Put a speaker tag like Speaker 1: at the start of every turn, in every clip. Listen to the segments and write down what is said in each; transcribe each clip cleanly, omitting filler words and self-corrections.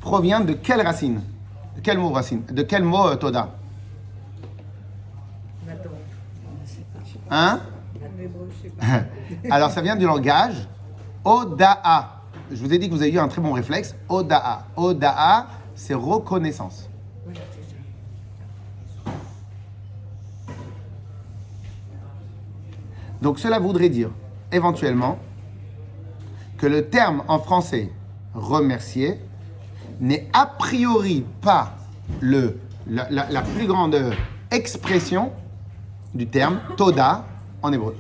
Speaker 1: provient de quelle racine? De quel mot racine? De quel mot Toda? Hein? Alors, ça vient du langage Oda'a. Je vous ai dit que vous avez eu un très bon réflexe. Oda'a. Oda'a, c'est reconnaissance. Donc, cela voudrait dire, éventuellement, que le terme en français remercier n'est a priori pas la plus grande expression du terme Toda en hébreu.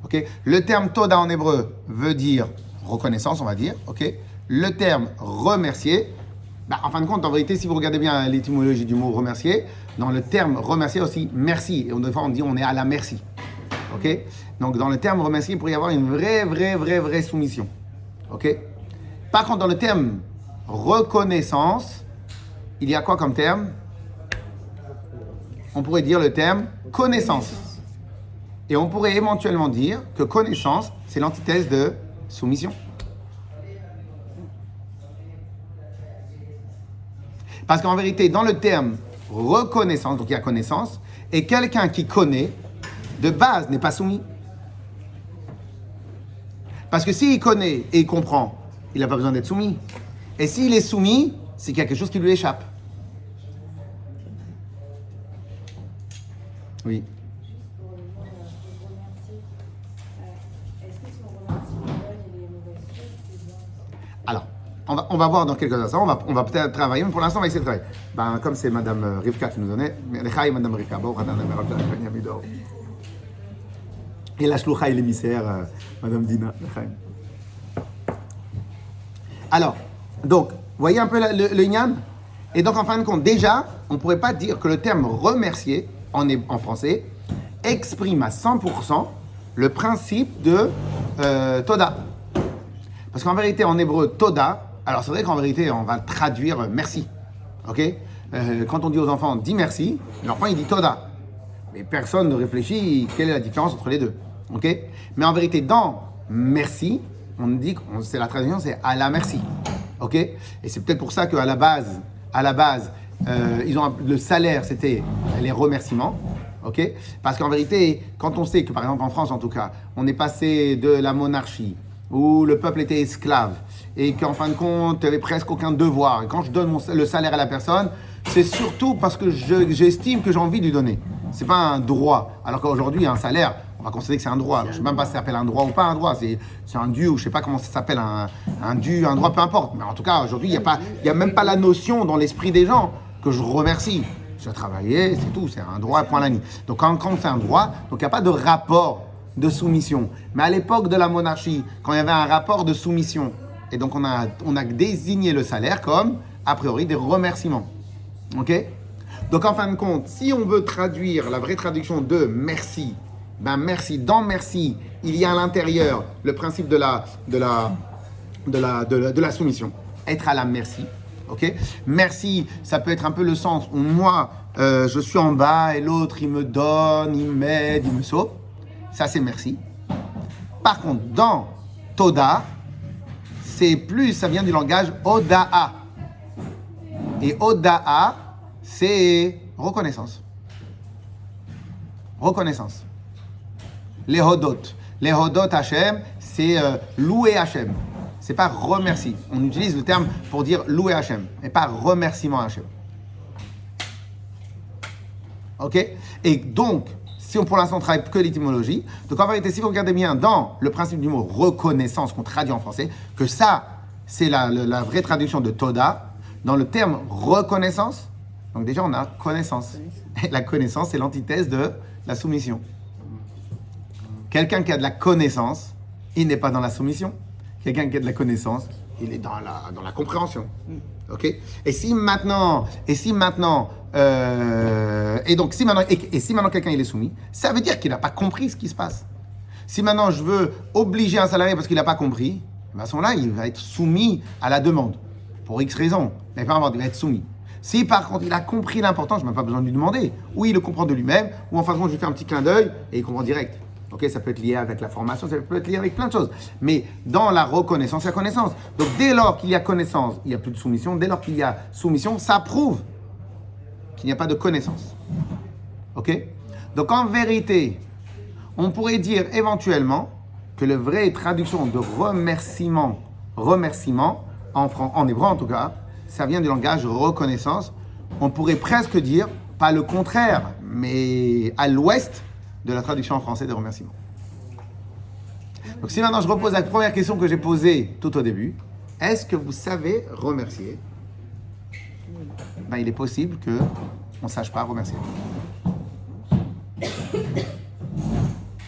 Speaker 1: Okay? Le terme Toda en hébreu veut dire reconnaissance, on va dire. Okay? Le terme remercier, en fin de compte, en vérité, si vous regardez bien l'étymologie du mot remercier, dans le terme remercier aussi merci. Et des fois, on dit on est à la merci. Okay? Donc, dans le terme remercier, il pourrait y avoir une vraie soumission. Okay? Par contre, dans le terme reconnaissance, il y a quoi comme terme? On pourrait dire le terme connaissance. Et on pourrait éventuellement dire que connaissance, c'est l'antithèse de soumission. Parce qu'en vérité, dans le terme reconnaissance, donc il y a connaissance, et quelqu'un qui connaît, de base, n'est pas soumis. Parce que s'il connaît et il comprend, il n'a pas besoin d'être soumis. Et s'il est soumis, c'est qu'il y a quelque chose qui lui échappe. Oui. Alors, on va voir dans quelques instants, on va peut-être travailler, mais pour l'instant, on va essayer de travailler. Comme c'est Madame Rivka qui nous donnait, Madame Rivka, et la shloucha et l'émissaire, Madame Dina. Alors, donc, vous voyez un peu le Inyan? Et donc, en fin de compte, déjà, on ne pourrait pas dire que le terme remercier, en français, exprime à 100% le principe de Toda. Parce qu'en vérité, en hébreu, Toda, alors c'est vrai qu'en vérité, on va traduire merci. Ok? Quand on dit aux enfants, dis merci, l'enfant il dit Toda. Mais personne ne réfléchit quelle est la différence entre les deux. Ok? Mais en vérité, dans merci, on dit que c'est la traduction, c'est à la merci. Ok? Et c'est peut-être pour ça qu'à la base, le salaire, c'était les remerciements. Ok? Parce qu'en vérité, quand on sait que, par exemple, en France, en tout cas, on est passé de la monarchie, où le peuple était esclave, et qu'en fin de compte, il n'y avait presque aucun devoir. Et quand je donne le salaire à la personne, c'est surtout parce que j'estime que j'ai envie de lui donner. Ce n'est pas un droit. Alors qu'aujourd'hui, un salaire, on va considérer que c'est un droit. Alors, je ne sais même pas si ça s'appelle un droit ou pas un droit. C'est un dû, ou je ne sais pas comment ça s'appelle, un dû, un droit, peu importe. Mais en tout cas, aujourd'hui, il n'y a même pas la notion dans l'esprit des gens que je remercie. J'ai travaillé, c'est tout, c'est un droit, point la ligne. Donc quand c'est un droit, donc il n'y a pas de rapport de soumission. Mais à l'époque de la monarchie, quand il y avait un rapport de soumission, et donc on a désigné le salaire comme, a priori, des remerciements. Ok? Donc en fin de compte, si on veut traduire la vraie traduction de merci, merci, dans merci, il y a à l'intérieur le principe de la soumission. Être à la merci. Ok? Merci, ça peut être un peu le sens où moi, je suis en bas et l'autre, il me donne, il m'aide, il me sauve. Ça, c'est merci. Par contre, dans Toda, ça vient du langage Oda'a. Et Oda'a, c'est reconnaissance. Reconnaissance. Les Hodot. Les Hodot Hashem, c'est louer Hashem. C'est pas remercie. On utilise le terme pour dire louer Hashem, mais pas remerciement Hashem. Ok? Et donc, si on pour l'instant travaille que l'étymologie, donc en vérité, si vous regardez bien dans le principe du mot reconnaissance qu'on traduit en français, que ça, c'est la vraie traduction de Toda, dans le terme reconnaissance, donc déjà on a connaissance. Et la connaissance, c'est l'antithèse de la soumission. Quelqu'un qui a de la connaissance, il n'est pas dans la soumission. Quelqu'un qui a de la connaissance, il est dans la compréhension. Ok? Et si maintenant quelqu'un il est soumis, ça veut dire qu'il n'a pas compris ce qui se passe. Si maintenant je veux obliger un salarié parce qu'il n'a pas compris, à ce moment-là, il va être soumis à la demande. Pour X raisons. Mais pas avoir, il va être soumis. Si par contre il a compris l'importance, je n'ai même pas besoin de lui demander. Ou il le comprend de lui-même, ou en fin de compte je lui fais un petit clin d'œil et il comprend direct. Ok, ça peut être lié avec la formation, ça peut être lié avec plein de choses. Mais dans la reconnaissance, il y a connaissance. Donc dès lors qu'il y a connaissance, il n'y a plus de soumission. Dès lors qu'il y a soumission, ça prouve qu'il n'y a pas de connaissance. Ok? Donc en vérité, on pourrait dire éventuellement que la vraie traduction de remerciement en hébreu en tout cas, ça vient du langage reconnaissance. On pourrait presque dire, pas le contraire, mais à l'ouest de la traduction en français de remerciement. Donc si maintenant je repose la première question que j'ai posée tout au début, est-ce que vous savez remercier? Ben, il est possible qu'on ne sache pas remercier.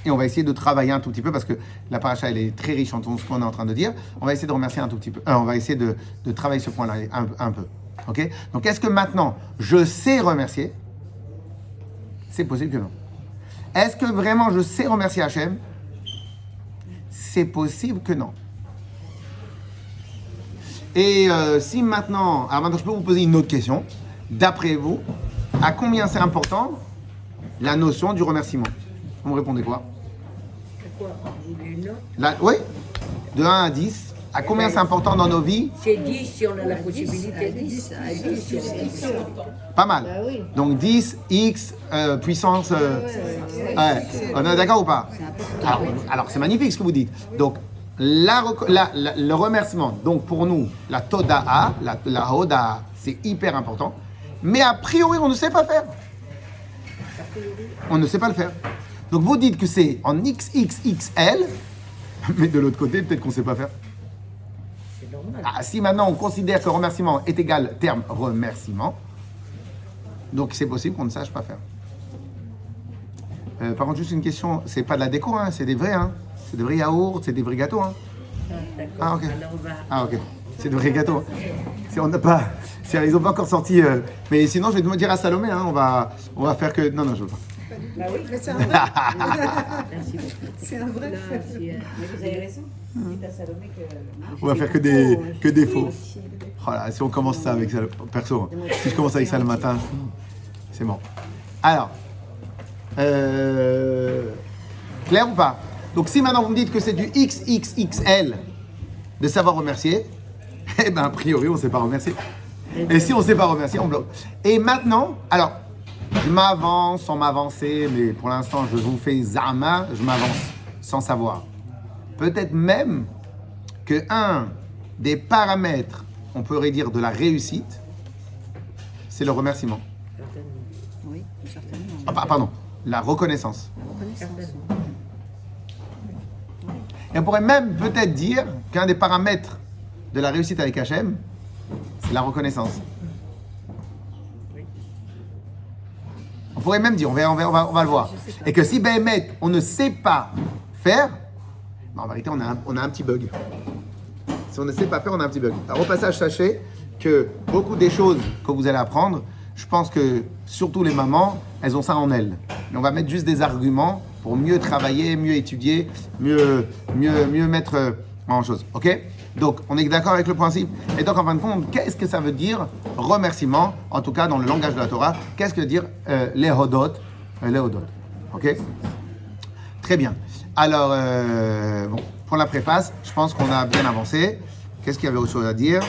Speaker 1: Et on va essayer de travailler un tout petit peu parce que la paracha elle est très riche en tout ce qu'on est en train de dire. On va essayer de remercier un tout petit peu. On va essayer de travailler ce point-là un peu. Ok? Donc est-ce que maintenant je sais remercier? C'est possible que non. Est-ce que vraiment je sais remercier Hachem? C'est possible que non. Et si maintenant, alors maintenant je peux vous poser une autre question. D'après vous, à combien c'est important la notion du remerciement? Vous me répondez quoi? Oui, de 1 à 10. À combien c'est important dans nos vies?
Speaker 2: C'est 10 si on a la possibilité. 10 à 10.
Speaker 1: Pas mal. Donc 10, X, puissance... ouais. On est d'accord ou pas? Alors c'est magnifique ce que vous dites. Donc le remerciement, donc pour nous, la Toda'a, la Hoda'a, c'est hyper important. Mais a priori, on ne sait pas faire. On ne sait pas le faire. Donc vous dites que c'est en XXXL, mais de l'autre côté, peut-être qu'on ne sait pas faire.
Speaker 2: C'est normal.
Speaker 1: Ah, si maintenant on considère que remerciement est égal terme remerciement, donc c'est possible qu'on ne sache pas faire. Par contre, juste une question, c'est pas de la déco, hein, c'est des vrais, hein. C'est des vrais yaourts, c'est des vrais gâteaux. Hein.
Speaker 2: D'accord.
Speaker 1: Ah ok.
Speaker 2: Alors,
Speaker 1: Ah ok. C'est des vrais gâteaux. On n'a pas, ils n'ont pas encore sorti. Mais sinon, je vais te dire à Salomé, hein, on va faire que. Non, je veux pas.
Speaker 2: bah oui,
Speaker 3: Mais c'est un vrai.
Speaker 2: merci beaucoup.
Speaker 3: C'est un vrai.
Speaker 2: Mais vous avez raison. Dites à Salomé que.
Speaker 1: On va faire que des faux. Oh là, si on commence ça avec ça, perso, si je commence avec ça le matin, c'est bon. Alors, clair ou pas? Donc si maintenant vous me dites que c'est du XXXL de savoir remercier, eh bien a priori on ne sait pas remercier. Et si on ne sait pas remercier, on bloque. Et maintenant, alors, je m'avance sans m'avancer, mais pour l'instant je vous fais zama, je m'avance sans savoir. Peut-être même que un des paramètres, on pourrait dire, de la réussite, c'est le remerciement.
Speaker 3: Oui, certainement.
Speaker 1: Ah, pardon, la reconnaissance. Et on pourrait même peut-être dire qu'un des paramètres de la réussite avec Hachem, c'est la reconnaissance. On pourrait même dire, on va le voir. Et que si Béhémet, on ne sait pas faire, ben en vérité, on a un petit bug. Si on ne sait pas faire, on a un petit bug. Alors au passage, sachez que beaucoup des choses que vous allez apprendre, je pense que surtout les mamans, elles ont ça en elles. Mais on va mettre juste des arguments pour mieux travailler, mieux étudier, mieux mettre en chose. Ok? Donc, on est d'accord avec le principe. Et donc, en fin de compte, qu'est-ce que ça veut dire remerciement, en tout cas dans le langage de la Torah? Qu'est-ce que veut dire lehodot? Lehodot. Ok? Très bien. Alors, bon, pour la préface, je pense qu'on a bien avancé. Qu'est-ce qu'il y avait autre chose à dire?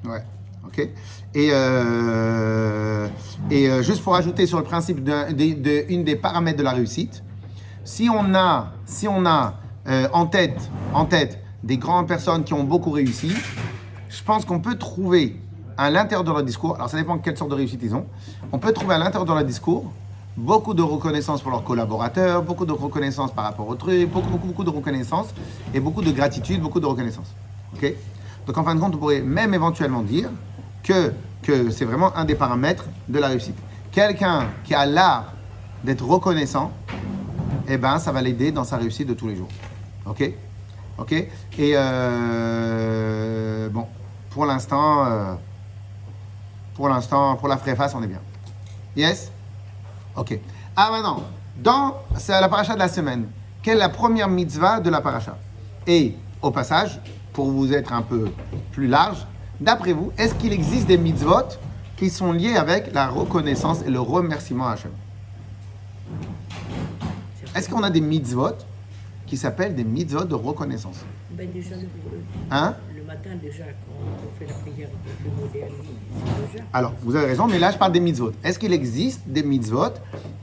Speaker 1: Ouais, ok. Et juste pour ajouter sur le principe une des paramètres de la réussite, si on a en tête des grandes personnes qui ont beaucoup réussi, je pense qu'on peut trouver à l'intérieur de leur discours, alors ça dépend de quelle sorte de réussite ils ont, on peut trouver à l'intérieur de leur discours beaucoup de reconnaissance pour leurs collaborateurs, beaucoup de reconnaissance par rapport au truc, beaucoup de reconnaissance et beaucoup de gratitude, beaucoup de reconnaissance. Ok? Donc en fin de compte, on pourrait même éventuellement dire que c'est vraiment un des paramètres de la réussite. Quelqu'un qui a l'art d'être reconnaissant, eh ben, ça va l'aider dans sa réussite de tous les jours. Ok? Ok? Et bon, pour l'instant, pour la préface, on est bien. Yes? Ok. Ah, maintenant, c'est la paracha de la semaine. Quelle est la première mitzvah de la paracha? Et au passage, pour vous être un peu plus large, d'après vous, est-ce qu'il existe des mitzvot qui sont liés avec la reconnaissance et le remerciement à Hachem. Est-ce qu'on a des mitzvot qui s'appellent des mitzvot de reconnaissance?
Speaker 2: Ben déjà,
Speaker 1: Hein?
Speaker 2: le matin, déjà, quand on fait la prière avec le modèle, c'est déjà.
Speaker 1: Alors, vous avez raison, mais là, je parle des mitzvot. Est-ce qu'il existe des mitzvot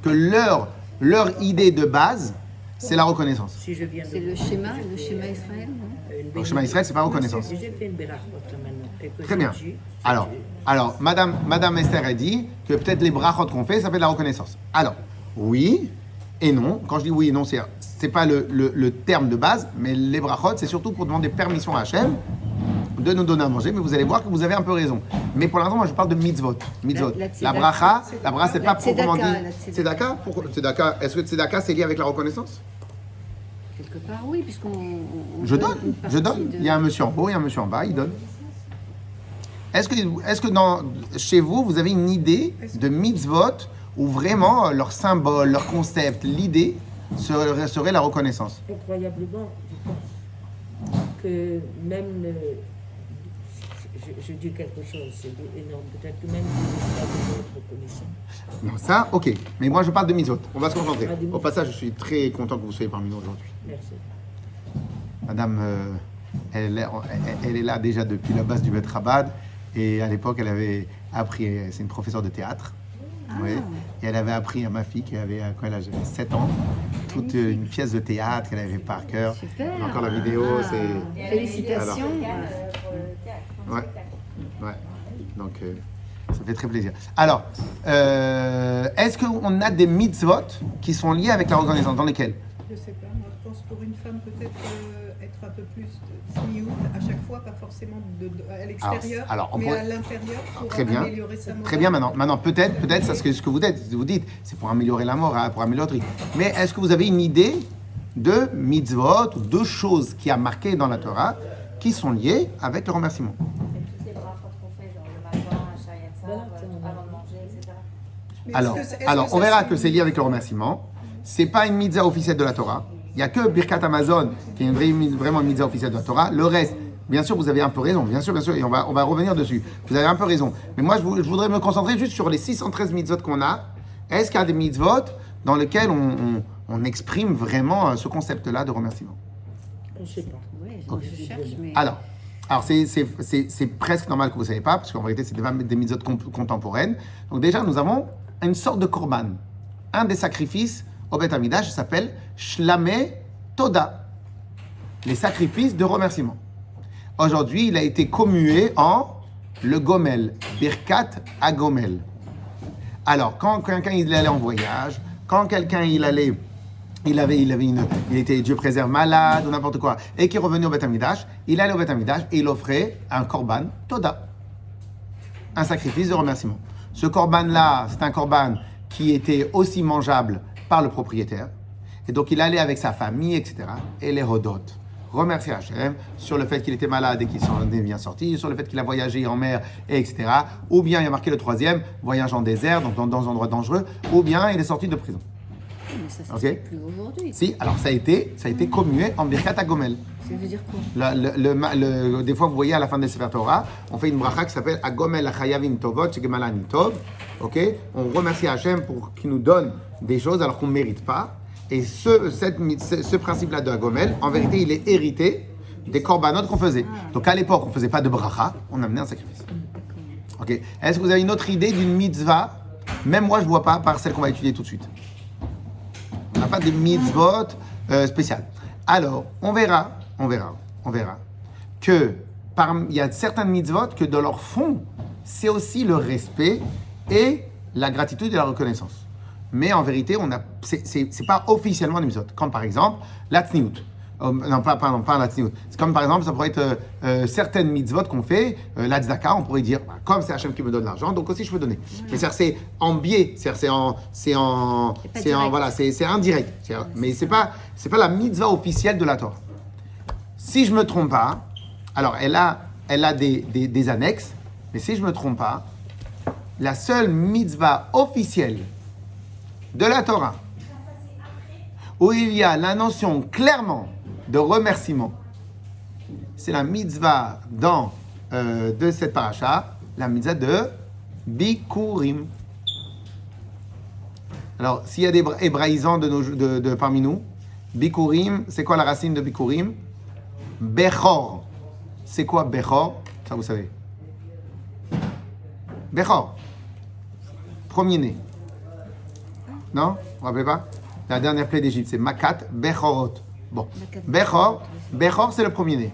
Speaker 1: que leur idée de base, c'est la reconnaissance?
Speaker 2: Si je viens de
Speaker 3: C'est le schéma Israël, non?
Speaker 1: Le schéma Israël, c'est pas reconnaissance.
Speaker 2: J'ai fait une belle raconte là maintenant. quelques
Speaker 1: Très bien.
Speaker 2: jours,
Speaker 1: Alors, Madame Esther a dit que peut-être les brachot qu'on fait, ça s'appelle la reconnaissance. Alors, oui et non. Quand je dis oui et non, c'est pas le terme de base, mais les brachot, c'est surtout pour demander permission à Hachem de nous donner à manger. Mais vous allez voir que vous avez un peu raison. Mais pour l'instant, moi, je parle de mitzvot. La bracha, c'est pas proprement dit. Tzedaka, est-ce que tzedaka, c'est lié avec la reconnaissance?
Speaker 3: Quelque part, oui, puisqu'on.
Speaker 1: Je donne. Il y a un monsieur en haut, il y a un monsieur en bas, il donne. Est-ce que chez vous, vous avez une idée de mitzvot où vraiment leur symbole, leur concept, l'idée serait la reconnaissance?
Speaker 2: Incroyablement, je pense que même, je dis quelque chose, c'est énorme, peut-être que même les esclaves reconnaissants.
Speaker 1: Non, ça, ok. Mais moi, je parle de mitzvot. On va se concentrer. Au passage, je suis très content que vous soyez parmi nous aujourd'hui.
Speaker 2: Merci.
Speaker 1: Madame, elle est là déjà depuis la base du Bet Chabad. Et à l'époque, elle avait appris, c'est une professeure de théâtre. Ouais. Et elle avait appris à ma fille, qui avait, quand elle avait 7 ans, toute une pièce de théâtre qu'elle avait par cœur.
Speaker 3: Super.
Speaker 1: Encore la vidéo, c'est...
Speaker 3: Félicitations.
Speaker 1: Ouais. Donc, ça fait très plaisir. Alors, est-ce qu'on a des mitzvot qui sont liés avec la reconnaissance? Dans lesquels?
Speaker 4: Je sais pas, moi je pense pour une femme peut-être être un peu plus sniout à chaque fois, pas forcément à l'extérieur, mais à l'intérieur pour améliorer sa morale.
Speaker 1: Très bien, maintenant peut-être c'est ce que vous dites, c'est pour améliorer la morale, pour améliorer le truc. Mais est-ce que vous avez une idée de mitzvot ou de choses qui a marqué dans la Torah qui sont liées avec le remerciement?
Speaker 5: Toutes les brachot qu'on fait, genre le matin, avant de manger, etc.
Speaker 1: Alors, on verra que c'est lié avec le remerciement. C'est pas une mitzvah officielle de la Torah. Il n'y a que Birkat Amazon qui est vraiment une mitzvah officielle de la Torah. Le reste, bien sûr, vous avez un peu raison. Bien sûr, et on va revenir dessus. Vous avez un peu raison. Mais moi, je voudrais me concentrer juste sur les 613 mitzvot qu'on a. Est-ce qu'il y a des mitzvot dans lesquels on exprime vraiment ce concept-là de remerciement?
Speaker 2: Je ne sais pas.
Speaker 3: Oui, je cherche, mais.
Speaker 1: Alors c'est presque normal que vous ne savez pas, parce qu'en vérité, c'est des mitzvot contemporaines. Donc déjà, nous avons une sorte de korban. Un des sacrifices au Beth Amidash s'appelle Shlameh Toda, les sacrifices de remerciement. Aujourd'hui, il a été commué en le Gomel, Birkat Agomel. Alors, quand quelqu'un il allait en voyage, quand quelqu'un il était Dieu préserve malade ou n'importe quoi, et qu'il revenait au Beth Amidash, il allait au Beth Amidash et il offrait un korban Toda, un sacrifice de remerciement. Ce korban-là, c'est un korban qui était aussi mangeable par le propriétaire. Et donc, il allait avec sa famille, etc. Et les Hodot remercier Hachem sur le fait qu'il était malade et qu'il s'en est bien sorti, sur le fait qu'il a voyagé en mer, etc. Ou bien, il a marqué le troisième, voyage en désert, donc dans un endroit dangereux, ou bien, il est sorti de prison.
Speaker 3: Mais ça se fait plus aujourd'hui.
Speaker 1: Si, alors ça a été commué en Birkat Agomel.
Speaker 3: Ça veut dire quoi?
Speaker 1: Des fois, vous voyez à la fin des Sefer Torah, on fait une bracha qui s'appelle Agomel Achayavim Tovot Shegemalan Tov. Ok, on remercie Hachem pour qu'il nous donne des choses alors qu'on ne mérite pas. Et ce principe-là de Agomel, en vérité, il est hérité des korbanot qu'on faisait. Donc à l'époque, on ne faisait pas de bracha, on amenait un sacrifice. Ok. Est-ce que vous avez une autre idée d'une mitzvah? Même moi, je ne vois pas, par celle qu'on va étudier tout de suite. On n'a pas de mitzvot spéciales. Alors, on verra que il y a certaines mitzvot que dans leur fond, c'est aussi le respect et la gratitude et la reconnaissance. Mais en vérité, c'est pas officiellement des mitzvot. Comme par exemple, la tzniut. Non, pas la tzniut. C'est comme par exemple, ça pourrait être certaines mitzvot qu'on fait, la tzedaka, on pourrait dire, comme c'est Hachem qui me donne l'argent, donc aussi je peux donner. Mais c'est en biais, c'est indirect. Mais c'est pas la mitzvah officielle de la Torah. Si je me trompe pas, alors elle a des annexes, mais si je me trompe pas, la seule mitzvah officielle de la Torah où il y a la notion clairement de remerciement, c'est la mitzvah de cette paracha, la mitzvah de Bikurim. Alors, s'il y a des hébraïsants parmi nous, Bikurim, c'est quoi la racine de Bikurim? Bechor. C'est quoi Bechor? Ça, vous savez. Bechor. Premier-né. Non? Vous vous rappelez pas? La dernière plaie d'Égypte, c'est Makat Bechorot. Bon. Bechor, c'est le premier-né.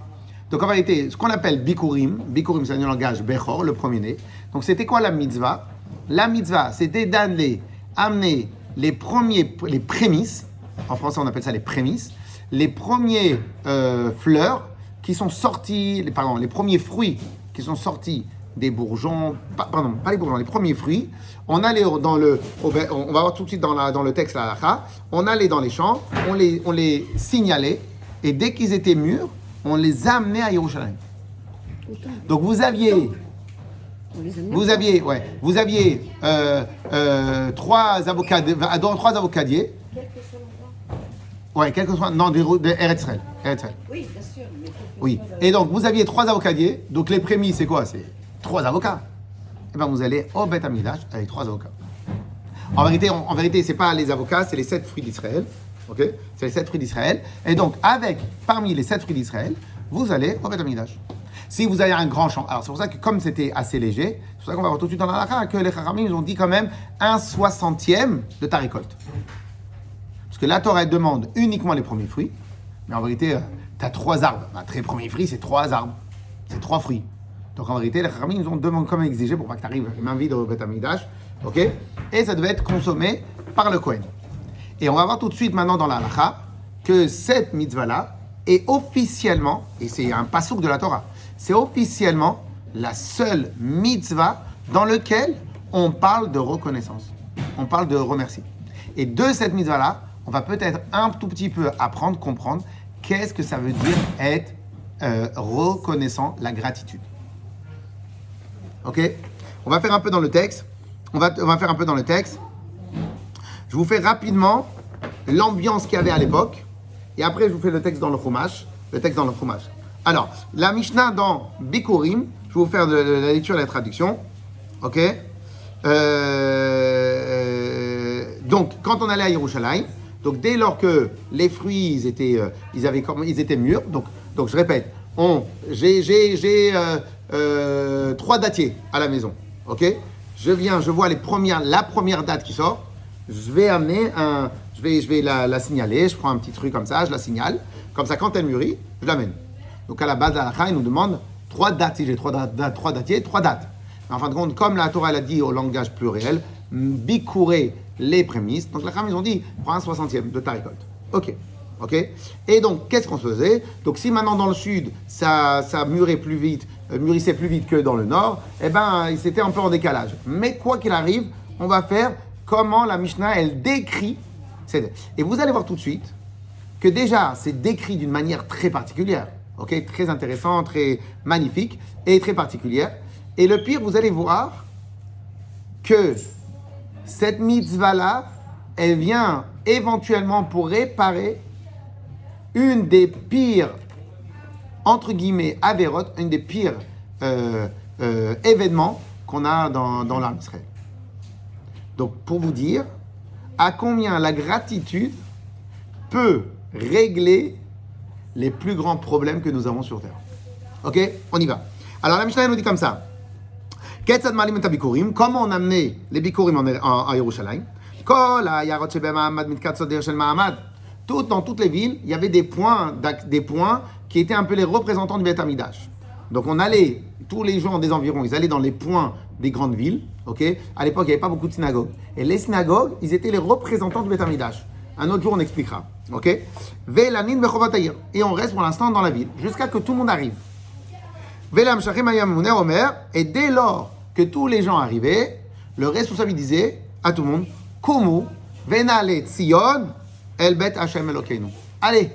Speaker 1: Donc en vérité, ce qu'on appelle Bikurim, c'est un langage Bechor, le premier-né. Donc c'était quoi la mitzvah? La mitzvah, c'était amener les prémices, en français on appelle ça les prémices, les premiers fleurs qui sont sortis, les premiers fruits qui sont sortis des bourgeons, pas les bourgeons, les premiers fruits. On allait on va voir tout de suite dans le texte la halakha, on allait dans les champs, on les signalait, et dès qu'ils étaient mûrs, on les amenait à Yerushalayim. Donc vous aviez trois avocadiers. Ouais, quel que soit, non, de Eretz Israël.
Speaker 3: Oui, bien sûr.
Speaker 1: Oui, et donc vous aviez trois avocadiers, donc les prémices, c'est quoi? C'est 3 avocats. Et bien vous allez au Beth Amidash avec 3 avocats. En vérité, c'est pas les avocats, c'est les 7 fruits d'Israël. Ok? C'est les 7 fruits d'Israël. Et donc, parmi les 7 fruits d'Israël, vous allez au Beth Amidash. Si vous avez un grand champ, alors c'est pour ça que comme c'était assez léger, c'est pour ça qu'on va voir tout de suite dans la halakha que les Chachamim ont dit quand même 1/60 de ta récolte. Parce que la Torah demande uniquement les premiers fruits, mais en vérité, tu as 3 arbres. Les premiers fruits, c'est 3 arbres. C'est 3 fruits. Donc en vérité, les Chachamim nous ont demandé comme exigé pour pas que tu arrives les mains vides au Beth Amidash. Ok? Et ça devait être consommé par le Kohen. Et on va voir tout de suite maintenant dans la halakha que cette mitzvah-là est officiellement, et c'est un passouk de la Torah, c'est officiellement la seule mitzvah dans laquelle on parle de reconnaissance. On parle de remercier. Et de cette mitzvah-là, on va peut-être un tout petit peu apprendre, comprendre qu'est-ce que ça veut dire être reconnaissant, la gratitude. Ok? On va faire un peu dans le texte. On va faire un peu dans le texte. Je vous fais rapidement l'ambiance qu'il y avait à l'époque. Et après, je vous fais le texte dans le Chumash. Alors, la Mishnah dans Bikurim, je vais vous faire la lecture et la traduction. Ok? Donc, quand on allait à Yerushalayim, donc dès lors que les fruits ils étaient mûrs, donc je répète, j'ai 3 dattiers à la maison. Ok? Je vois la première date qui sort. Je vais la signaler. Je prends un petit truc comme ça, je la signale. Comme ça, quand elle mûrit, je l'amène. Donc à la base de la halakha, il nous demande 3 dates. Si j'ai 3 dattiers, 3 dates. Mais en fin de compte, comme la Torah l'a dit au langage pluriel, bikouré les prémices. Donc la halakha, ils ont dit, prends 1/60 de ta récolte. Ok. Et donc, qu'est-ce qu'on se faisait? Donc si maintenant dans le sud, ça mûrissait plus vite que dans le nord, eh ben, c'était un peu en décalage. Mais quoi qu'il arrive, on va faire comment la Mishnah, elle décrit. Et vous allez voir tout de suite que déjà, c'est décrit d'une manière très particulière. Ok, très intéressant, très magnifique et très particulière. Et le pire, vous allez voir que cette mitzvah-là, elle vient éventuellement pour réparer une des pires, entre guillemets, avérotes, une des pires événements qu'on a dans l'armée d'Israël. Donc, pour vous dire à combien la gratitude peut régler les plus grands problèmes que nous avons sur Terre. Ok? On y va. Alors, la Mishnah nous dit comme ça. Comment on amenait les bikurim à Yerushalayim? Dans toutes les villes, il y avait des points qui étaient un peu les représentants du Beth Amidash. Donc on allait, tous les gens des environs, ils allaient dans les points des grandes villes. Ok? À l'époque, il n'y avait pas beaucoup de synagogues. Et les synagogues, ils étaient les représentants du Beth Amidash. Un autre jour, on expliquera. Ok? Et on reste pour l'instant dans la ville, jusqu'à que tout le monde arrive. Et dès lors que tous les gens arrivaient, le responsable disait à tout le monde, Kumu, venale Tzion, el bet Hashem Elokeinu. Allez,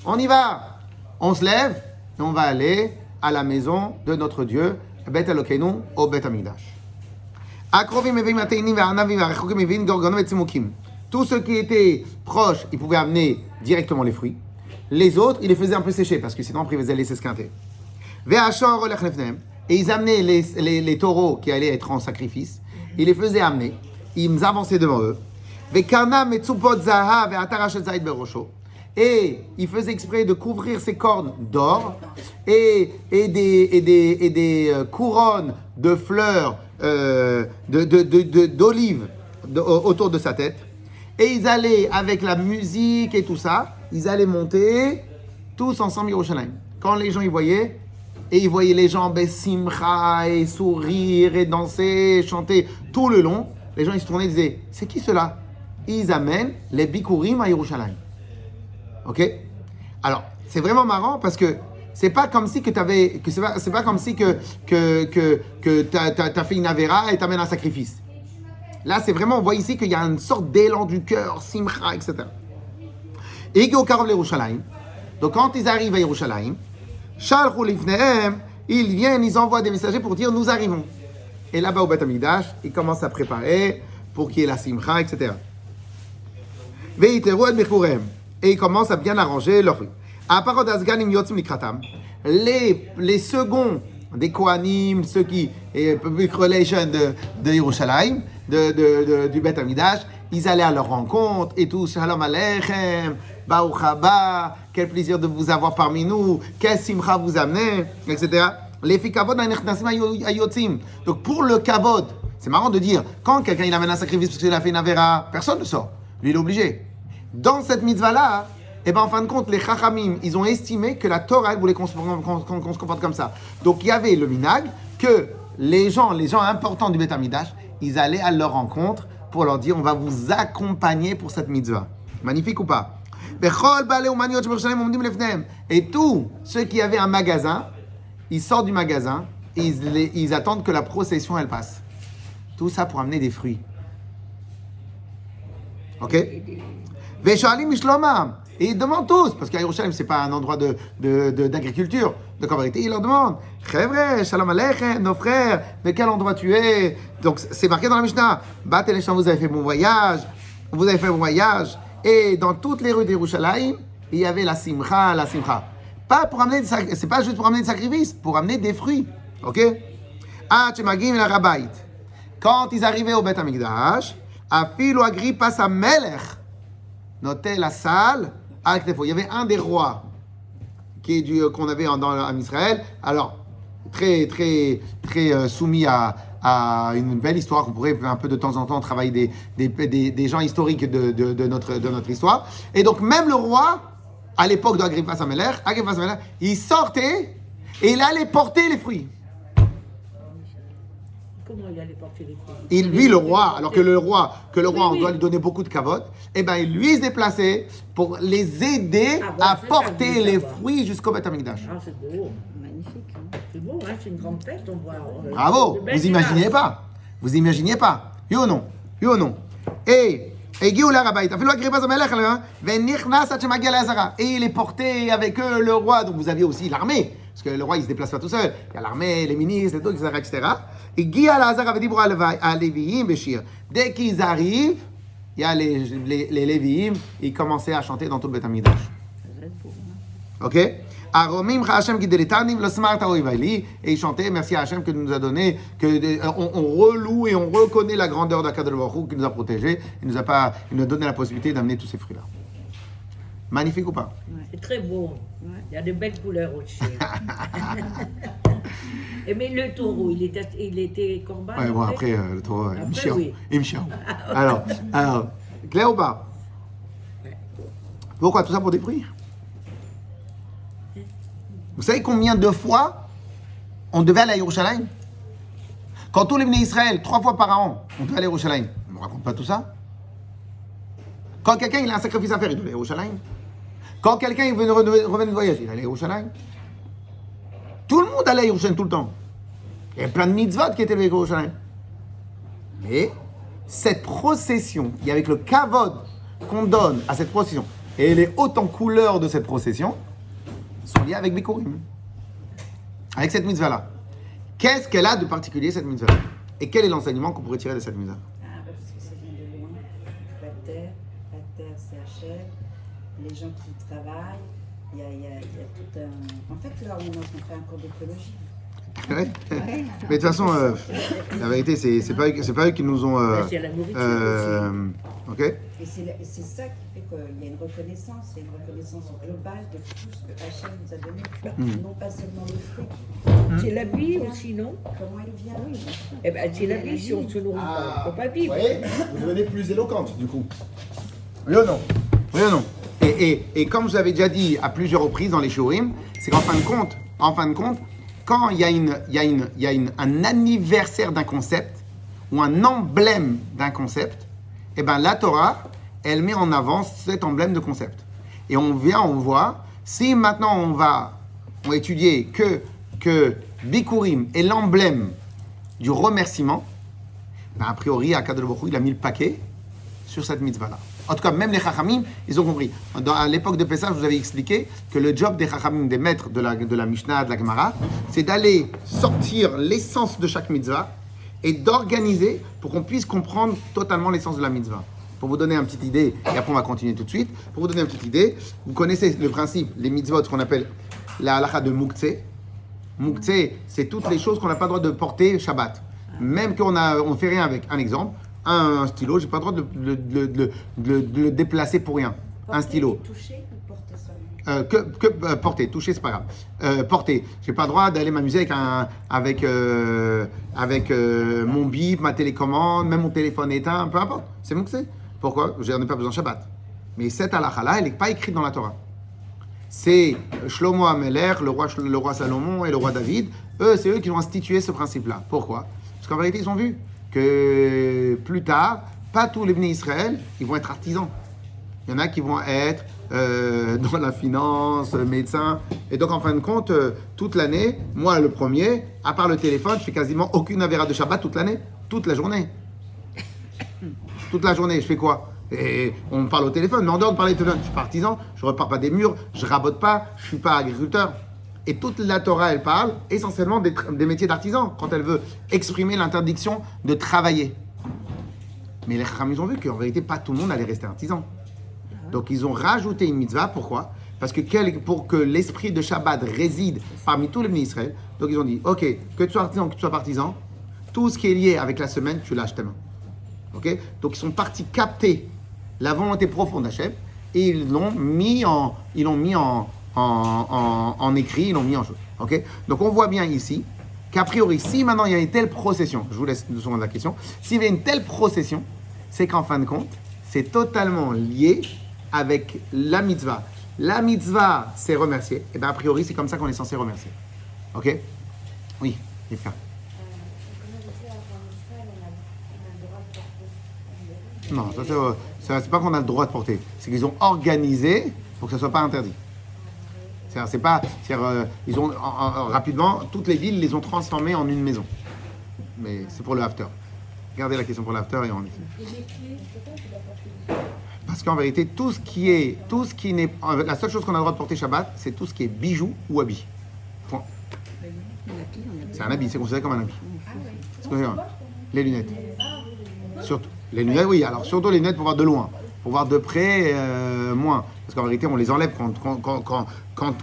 Speaker 1: on y va. On se lève et on va aller à la maison de notre Dieu, Bet Elokeinu, au Bet Amidash. Tous ceux qui étaient proches, ils pouvaient amener directement les fruits. Les autres, ils les faisaient un peu sécher parce que sinon après ils allaient s'esquinter. et ils amenaient les taureaux qui allaient être en sacrifice. Ils les faisaient amener. Ils avançaient devant eux. Et il faisait exprès de couvrir ses cornes d'or et des couronnes de fleurs d'olives autour de sa tête. Et ils allaient, avec la musique et tout ça, ils allaient monter tous ensemble Yerushalayim. Quand les gens y voyaient, et ils voyaient les gens simcha et sourire et danser, et chanter tout le long, les gens ils se tournaient et disaient, c'est qui cela? Ils amènent les bikurim à Yerushalayim. Ok? Alors, c'est vraiment marrant parce que c'est pas comme si c'est pas comme si que t'as fait une avéra et t'amènes un sacrifice. Là, c'est vraiment, on voit ici qu'il y a une sorte d'élan du cœur, simcha, etc. Et donc, quand ils arrivent à Yerushalayim, ils viennent, ils envoient des messagers pour dire nous arrivons. Et là-bas au Beth Amikdash, ils commencent à préparer pour qu'il y ait la simcha, etc. Et ils commencent à bien arranger leur rue. Les seconds des Kohanim, ceux qui public relation de Yerushalayim, du Beth Amikdash, ils allaient à leur rencontre et tout. Shalom Aleichem, Baruch haba, quel plaisir de vous avoir parmi nous, quel simcha vous amenez, etc. Les filles kavod ayotzim. Donc pour le kavod, c'est marrant de dire, quand quelqu'un il amène un sacrifice parce qu'il a fait une avéra, personne ne sort. Lui il est obligé. Dans cette mitzvah-là, en fin de compte, les Chachamim, ils ont estimé que la Torah elle voulait qu'on se comporte comme ça. Donc il y avait le minag que les gens importants du Beth Amikdash, ils allaient à leur rencontre pour leur dire on va vous accompagner pour cette mitzvah. Magnifique ou pas? Et tous ceux qui avaient un magasin, ils sortent du magasin et ils attendent que la procession elle passe. Tout ça pour amener des fruits. Ok? Et ils demandent tous, parce qu'à Yerushalayim, ce n'est pas un endroit d'agriculture. Donc en vérité, ils leur demandent Shalom Aleichem, nos frères, de quel endroit tu es? Donc c'est marqué dans la Mishnah Bat el Sham, vous avez fait bon voyage. Et dans toutes les rues d'Yerushalayim, il y avait la simcha. Pas pour amener c'est pas juste pour amener des sacrifices, pour amener des fruits. Ok? Quand ils arrivaient au Beth Amikdash, Afilu Agrippas HaMelech notait la salle à il y avait un des rois qu'on avait en Israël, alors très soumis à une belle histoire qu'on pourrait un peu de temps en temps travailler des gens historiques de notre histoire. Et donc même le roi, à l'époque d'Agrippas HaMelech, il sortait et il allait porter les fruits.
Speaker 2: Comment il allait porter les fruits?
Speaker 1: Lui, le roi, alors que le roi, on doit lui donner beaucoup de kavod, lui, il se déplaçait pour les aider à porter les fruits jusqu'au Beth Amikdash.
Speaker 2: Ah, c'est beau.
Speaker 3: Magnifique. Hein.
Speaker 2: C'est beau, hein, c'est une grande fête, on voit.
Speaker 1: Bravo, vous imaginiez pas. Yo non. Et il est porté avec eux, le roi. Donc vous aviez aussi l'armée. Parce que le roi, il se déplace pas tout seul. Il y a l'armée, les ministres, etc. Et dès qu'ils arrivent, il y a les Lévi'im, ils commençaient à chanter dans tout le Beth Amikdash. Ok? Et ils chantaient, merci à Hachem qui nous a donné, on reloue et on reconnaît la grandeur d'Akadosh Baruch Hu qui nous a protégés. Il nous a donné la possibilité d'amener tous ces fruits-là. Magnifique ou pas?
Speaker 2: C'est très beau.
Speaker 3: Ouais.
Speaker 2: Il y a de belles couleurs aussi. Mais le taureau, il était corban.
Speaker 1: Ouais, bon, après, le taureau,
Speaker 2: oui.
Speaker 1: il me chiant. Alors, clair ou pas? Pourquoi? Tout ça pour des fruits? Vous savez combien de fois on devait aller à Yerushalayim? Quand tous les venus d'Israël, 3 fois par an, on devait aller à Yerushalayim. On ne me raconte pas tout ça. Quand quelqu'un il a un sacrifice à faire, il doit aller à Yerushalayim. Quand quelqu'un il revenait de voyage, il allait à Yerushalayim. Tout le monde allait à Yerushalayim tout le temps. Il y a plein de mitzvot qui étaient à Yerushalayim. Mais cette procession, et avec le kavod qu'on donne à cette procession, et les hautes en couleurs de cette procession, sont liés avec Bikurim. Avec cette mitzvah-là. Qu'est-ce qu'elle a de particulier, cette mitzvah-là? Et quel est l'enseignement qu'on pourrait tirer de cette mitzvah?
Speaker 6: Parce que ça vient de loin. La terre c'est Hachem. Les gens qui travaillent, il y a tout un... En fait, là, on est en train de faire un cours d'écologie.
Speaker 1: Ouais. Mais de toute façon, la vérité, c'est pas eux qui nous ont.
Speaker 2: C'est la nourriture aussi.
Speaker 1: Ok.
Speaker 6: Et c'est ça qui fait qu'il y a une reconnaissance globale de tout ce que Hachem nous a donné, non pas seulement le fruit.
Speaker 2: C'est la vie aussi, non?
Speaker 6: Comment il vient?
Speaker 2: Eh ben, c'est la vie, si on se nourrit pas, on ne peut pas vivre.
Speaker 1: Vous voyez, vous devenez plus éloquente, du coup. Oui ou non? Oui ou non? Et comme je vous avais déjà dit à plusieurs reprises dans les shiurim, c'est qu'en fin de compte, quand il y a un anniversaire d'un concept ou un emblème d'un concept, eh ben la Torah, elle met en avant cet emblème de concept. Et on voit, si maintenant on va étudier que Bikurim est l'emblème du remerciement, ben a priori, Akadosh Baruch Hu, il a mis le paquet sur cette mitzvah-là. En tout cas, même les Chachamim, ils ont compris. À l'époque de Pessah, je vous avais expliqué que le job des Chachamim, des maîtres de la Mishnah, de la Gemara, c'est d'aller sortir l'essence de chaque mitzvah et d'organiser pour qu'on puisse comprendre totalement l'essence de la mitzvah. Pour vous donner une petite idée, et après on va continuer tout de suite, pour vous donner une petite idée, vous connaissez le principe, les mitzvot, ce qu'on appelle la halakha de Muktzeh. Muktzeh, c'est toutes les choses qu'on n'a pas le droit de porter Shabbat. Même qu'on ne fait rien avec. Un exemple, un stylo, j'ai pas le droit de le déplacer pour rien. Un stylo.
Speaker 6: Toucher ou porter seulement?
Speaker 1: Porter, toucher c'est pas grave. Porter, j'ai pas le droit d'aller m'amuser avec mon bip, ma télécommande, même mon téléphone éteint, peu importe. C'est Muktzeh. Pourquoi? J'en ai pas besoin de Shabbat. Mais cette halakha-là, elle n'est pas écrite dans la Torah. C'est Shlomo Ameler, le roi Salomon et le roi David. C'est eux qui ont institué ce principe-là. Pourquoi? Parce qu'en vérité, ils ont vu que plus tard, pas tous les Bnei Israël, ils vont être artisans. Il y en a qui vont être dans la finance, médecins. Et donc, en fin de compte, toute l'année, moi, le premier, à part le téléphone, je fais quasiment aucune avéra de Shabbat toute l'année, toute la journée. Toute la journée, je fais quoi? Et on parle au téléphone, mais en dehors de parler au téléphone, je suis pas artisan, je repars pas des murs, je rabote pas, je suis pas agriculteur. Et toute la Torah, elle parle essentiellement des métiers d'artisan, quand elle veut exprimer l'interdiction de travailler. Mais les Chachamim, ils ont vu qu'en vérité, pas tout le monde allait rester artisan. Donc, ils ont rajouté une mitzvah. Pourquoi? Parce que pour que l'esprit de Shabbat réside parmi tous les Bnei Israël, donc ils ont dit, ok, que tu sois artisan, que tu sois partisan, tout ce qui est lié avec la semaine, tu lâches tes mains. Ok? Donc, ils sont partis capter la volonté profonde d'Hachem et ils l'ont mis en écrit, ils l'ont mis en chose. Ok? Donc, on voit bien ici qu'a priori, si maintenant il y a une telle procession, je vous laisse 2 secondes la question, s'il y a une telle procession, c'est qu'en fin de compte, c'est totalement lié avec la mitzvah. La mitzvah, c'est remercier. Et bien, a priori, c'est comme ça qu'on est censé remercier. Ok? Oui, Yves. Non, ça c'est pas qu'on a le droit de porter. C'est qu'ils ont organisé pour que ça soit pas interdit. C'est pas, ils ont rapidement toutes les villes les ont transformées en une maison. Mais c'est pour le after. Gardez la question pour l'after et on y. Parce qu'en vérité, tout ce qui n'est, la seule chose qu'on a le droit de porter Shabbat, c'est tout ce qui est bijoux ou habit. Point. C'est un habit, c'est considéré comme un habit. C'est considéré. Les lunettes. Surtout. Les lunettes, oui. Alors surtout les lunettes pour voir de loin. Pour voir de près, moins. Parce qu'en vérité, on les enlève quand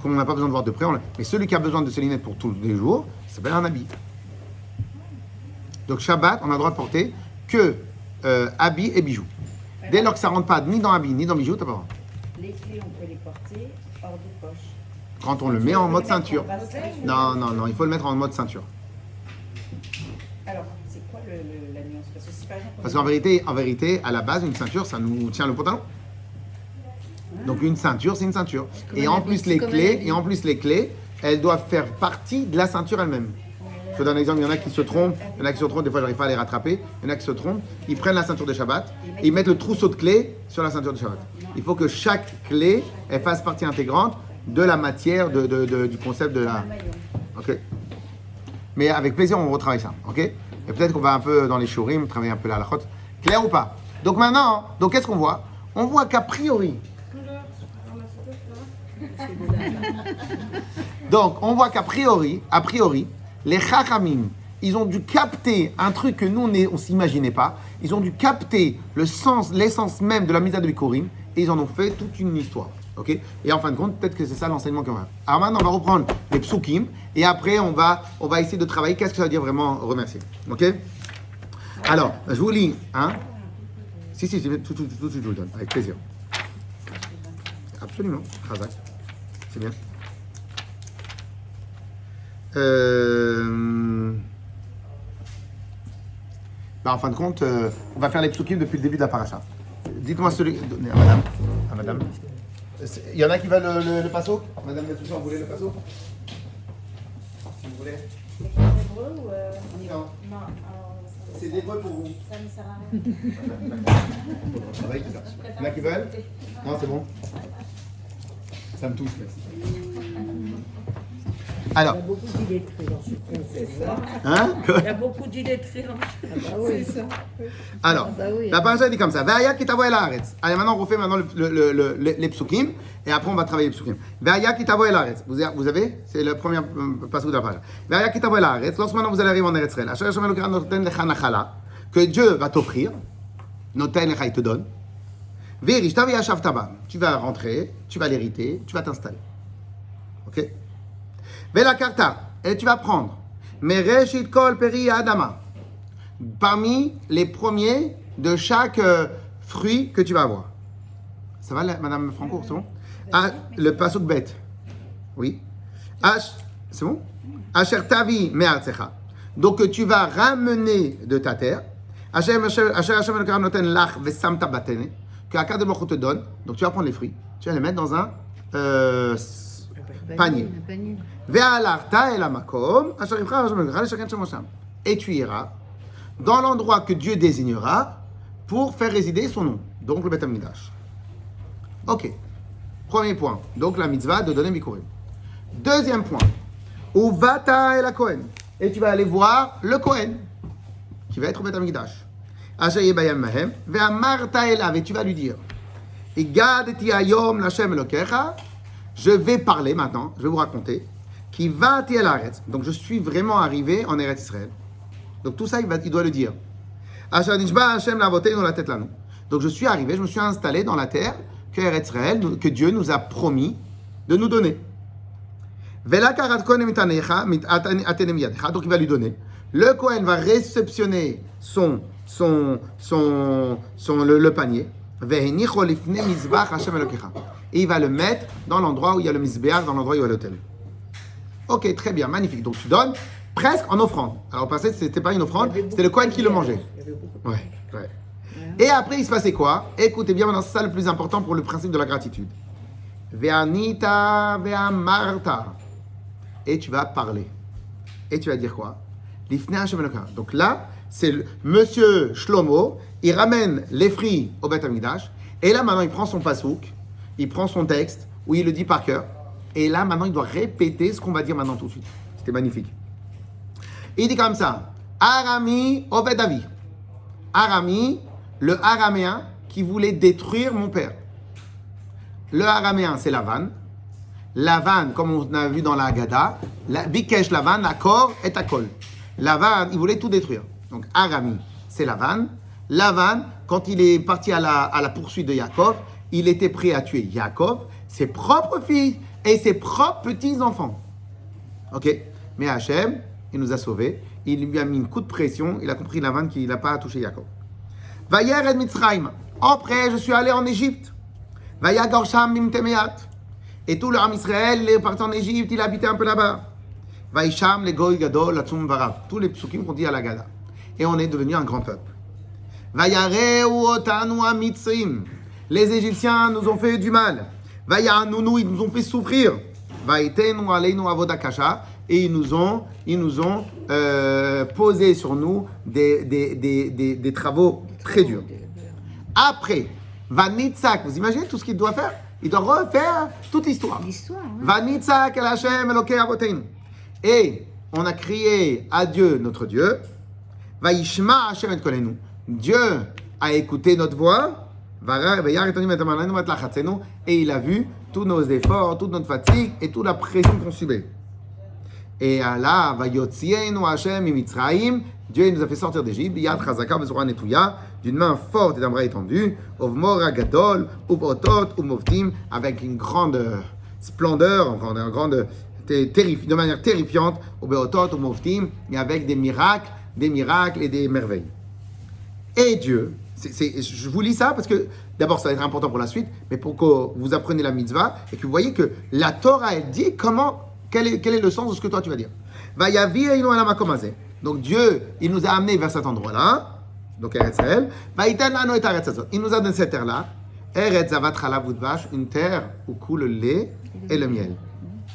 Speaker 1: on n'a pas besoin de voir de près. Mais celui qui a besoin de ces lunettes pour tous les jours, ça s'appelle un habit. Donc Shabbat, on a le droit de porter que habits et bijoux. Dès lors que ça ne rentre pas ni dans habits ni dans bijoux, tu n'as pas le droit.
Speaker 6: Les clés, on peut les porter hors de poche.
Speaker 1: Quand on le met en mode ceinture. Non, il faut le mettre en mode ceinture.
Speaker 6: Alors, c'est quoi la nuance? Parce que si par exemple...
Speaker 1: Parce qu'en vérité, à la base, une ceinture, ça nous tient le pantalon. Donc une ceinture, c'est une ceinture. Et en plus les clés, elles doivent faire partie de la ceinture elle-même. Je te donne un exemple, il y en a qui se trompent, des fois j'arrive pas à les rattraper, il y en a qui se trompent, ils prennent la ceinture de Shabbat et ils mettent le trousseau de clés sur la ceinture de Shabbat. Il faut que chaque clé, elle fasse partie intégrante de la matière, du concept de la... Ok. Mais avec plaisir, on retravaille ça, ok? Et peut-être qu'on va un peu dans les shurim, travailler un peu la halachot. Clair ou pas? Donc maintenant, qu'est-ce qu'on voit? On voit qu'a priori... Donc, on voit qu'à priori, les Chachamim, ils ont dû capter un truc que nous, on ne s'imaginait pas. Ils ont dû capter le sens, l'essence même de la mitzvah de Bikurim et ils en ont fait toute une histoire. Ok? Et en fin de compte, peut-être que c'est ça l'enseignement qu'on va. Alors maintenant, on va reprendre les psukim et après, on va essayer de travailler. Qu'est-ce que ça veut dire vraiment remercier? Ok? Alors, je vous lis. Hein? Si, tout, je vous le donne. Avec plaisir. Absolument. Razak. C'est bien. En fin de compte, on va faire les psukim depuis le début de la paracha. Dites-moi celui. À madame. Il y en a qui veulent le passo? Madame Yatoucha, vous voulez le passo? Si vous voulez.
Speaker 5: C'est hébreu ou
Speaker 1: On y va.
Speaker 5: Non, alors,
Speaker 1: C'est d'hébreu pour vous.
Speaker 5: ça ne sert à rien.
Speaker 1: Ça va, il y en a qui veulent? Non, c'est bon. Ça me touche, merci. Alors.
Speaker 2: Il y a beaucoup d'illettrés dans ce cours.
Speaker 4: C'est ça.
Speaker 1: Hein?
Speaker 2: Il y a beaucoup d'illettrés dans ce cours.
Speaker 3: Ah bah oui.
Speaker 4: C'est ça.
Speaker 1: Alors,
Speaker 3: Ah bah oui.
Speaker 1: la paracha dit comme ça. Ve'aya ki tavo el haaretz. Allez, maintenant, on refait les psukim. Et après, on va travailler les psukim. Ve'aya ki tavo el haaretz. Vous avez? C'est le premier passage de la paracha. Ve'aya ki tavo el haaretz. Lorsque maintenant vous allez arriver en Eretz Israël. Asher Hashem Elokecha noten lecha nachala. Que Dieu va t'offrir. Noten lecha, il te donne. Ve'irishta ve'yashavta ba. Tu vas rentrer, tu vas l'hériter, tu vas t'installer. Ok? Ve'la karta. Et tu vas prendre. Mereshit kol peri adama. Parmi les premiers de chaque fruit que tu vas avoir. Ça va, Madame Franco, c'est bon? Ah, le pasuk bête. Oui. C'est bon? Asher tavi me'artzecha. Donc tu vas ramener de ta terre. Asher Hashem Elokecha noten lach vesamta batene. Que Akadosh Baruch Hu te donne. Donc tu vas prendre les fruits. Tu vas les mettre dans un panier.
Speaker 3: Un panier.
Speaker 1: Ve'alarta el hamakom asher yibchar Hashem Elokecha leshaken shemo sham. Et tu iras dans l'endroit que Dieu désignera pour faire résider son nom, donc le Beth Amikdash. Ok, premier point, donc la mitzvah de donner Bikurim. Deuxième point, Uvata el Kohen, et tu vas aller voir le Kohen, qui va être au Beth Amikdash. Asher yebayam mahem, ve'amarta elav, et tu vas lui dire, Igadeti hayom l'Hashem Elokecha, je vais parler maintenant, je vais vous raconter, qui va el Haaretz, donc je suis vraiment arrivé en Eretz Israël. Donc tout ça, il doit le dire. Donc je suis arrivé, je me suis installé dans la terre que Dieu nous a promis de nous donner. Donc il va lui donner. Le Kohen va réceptionner le panier. Et il va le mettre dans l'endroit où il y a le Mizbeach, dans l'endroit où il y a l'autel. Ok, très bien, magnifique. Donc tu donnes presque en offrande. Alors, au passé, ce n'était pas une offrande, c'était le Kohen qui le mangeait. Ouais. Et après, il se passait quoi? Écoutez bien, maintenant, c'est ça le plus important pour le principe de la gratitude. Ve'anita ve'amarta. Et tu vas parler. Et tu vas dire quoi? Lifnei Hashem Elokecha. Donc là, c'est Monsieur Shlomo, il ramène les fruits au Beth Amikdash. Et là, maintenant, il prend son pasouk, il prend son texte, où il le dit par cœur. Et là, maintenant, il doit répéter ce qu'on va dire maintenant tout de suite. C'était magnifique. Il dit comme ça, Arami Obedavi. Arami, le araméen qui voulait détruire mon père. Le araméen, c'est Lavan. Lavan, comme on a vu dans la Haggadah, Bikesh Lavan, Akor et Akol. Lavan, il voulait tout détruire. Donc Arami, c'est Lavan. Lavan, quand il est parti à la poursuite de Yaakov, il était prêt à tuer Yaakov, ses propres filles et ses propres petits-enfants. Ok? Mais Hachem, il nous a sauvés. Il lui a mis un coup de pression. Il a compris Lavan qu'il n'a pas touché Yaakov. Vayer et Mitzrayim. Après, je suis allé en Égypte. Vayagor Sham Mimtemeat. Et tout le Ham Israël, il est parti en Égypte, il habitait un peu là-bas. Vaisham le Goy Gadol Atzum Varav. Tous les psukim qu'on dit à la Gada. Et on est devenu un grand peuple. Vayareu otanu Mitzrim. Les Égyptiens nous ont fait du mal. Vayanunu, ils nous ont fait souffrir. Vaitenu aleinu avoda kasha. Et ils nous ont posé sur nous des travaux très durs. Après, Vanitzak, vous imaginez tout ce qu'il doit faire? Il doit refaire toute l'histoire. Vanitzak el Hashem Elokei Avoteinu. Et on a crié à Dieu, notre Dieu. Vaishma Hashem et kolenu. Dieu a écouté notre voix. Et il a vu tous nos efforts, toute notre fatigue et toute la pression qu'on subit. Et là, Vayotzienu Hashem Mitzrayim, Dieu nous a fait sortir d'Égypte, Yad Chazaka Vezura Netuya, d'une main forte et d'un bras étendu, Ovmora Gadol, Uvotot, Umovtim, avec une grande splendeur, de manière terrifiante, Uvotot, Umovtim, et avec des miracles et des merveilles. Et Dieu, je vous lis ça parce que d'abord ça va être important pour la suite, mais pour que vous appreniez la mitzvah et que vous voyez que la Torah elle dit quel est le sens de ce que toi tu vas dire. Donc Dieu, il nous a amenés vers cet endroit-là, donc Eretz Israël. Il nous a donné cette terre-là, Eretz Zavat Chalav Udvash, une terre où coule le lait et le miel.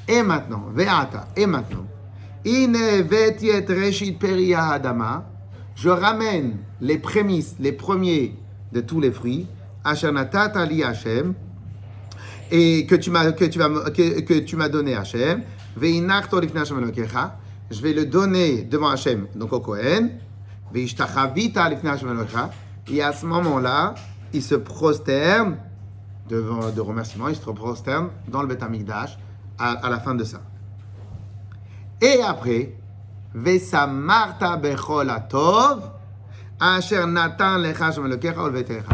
Speaker 1: Et maintenant, Ine vetiet reshit peria hadama. Je ramène les prémices, les premiers de tous les fruits, Asher natata li Hashem, et que tu m'as donné Hashem, ve'inachto lifnei Hashem Elokecha, je vais le donner devant Hashem, donc au Kohen, ve'ishtachavita lifnei Hashem Elokecha, et à ce moment-là, il se prosterne devant de remerciements, il se prosterne dans le Beth Amikdash à la fin de ça. Et après, Vesamarta bechol atov, asher natan lecha Hashem Elokecha ulvetecha.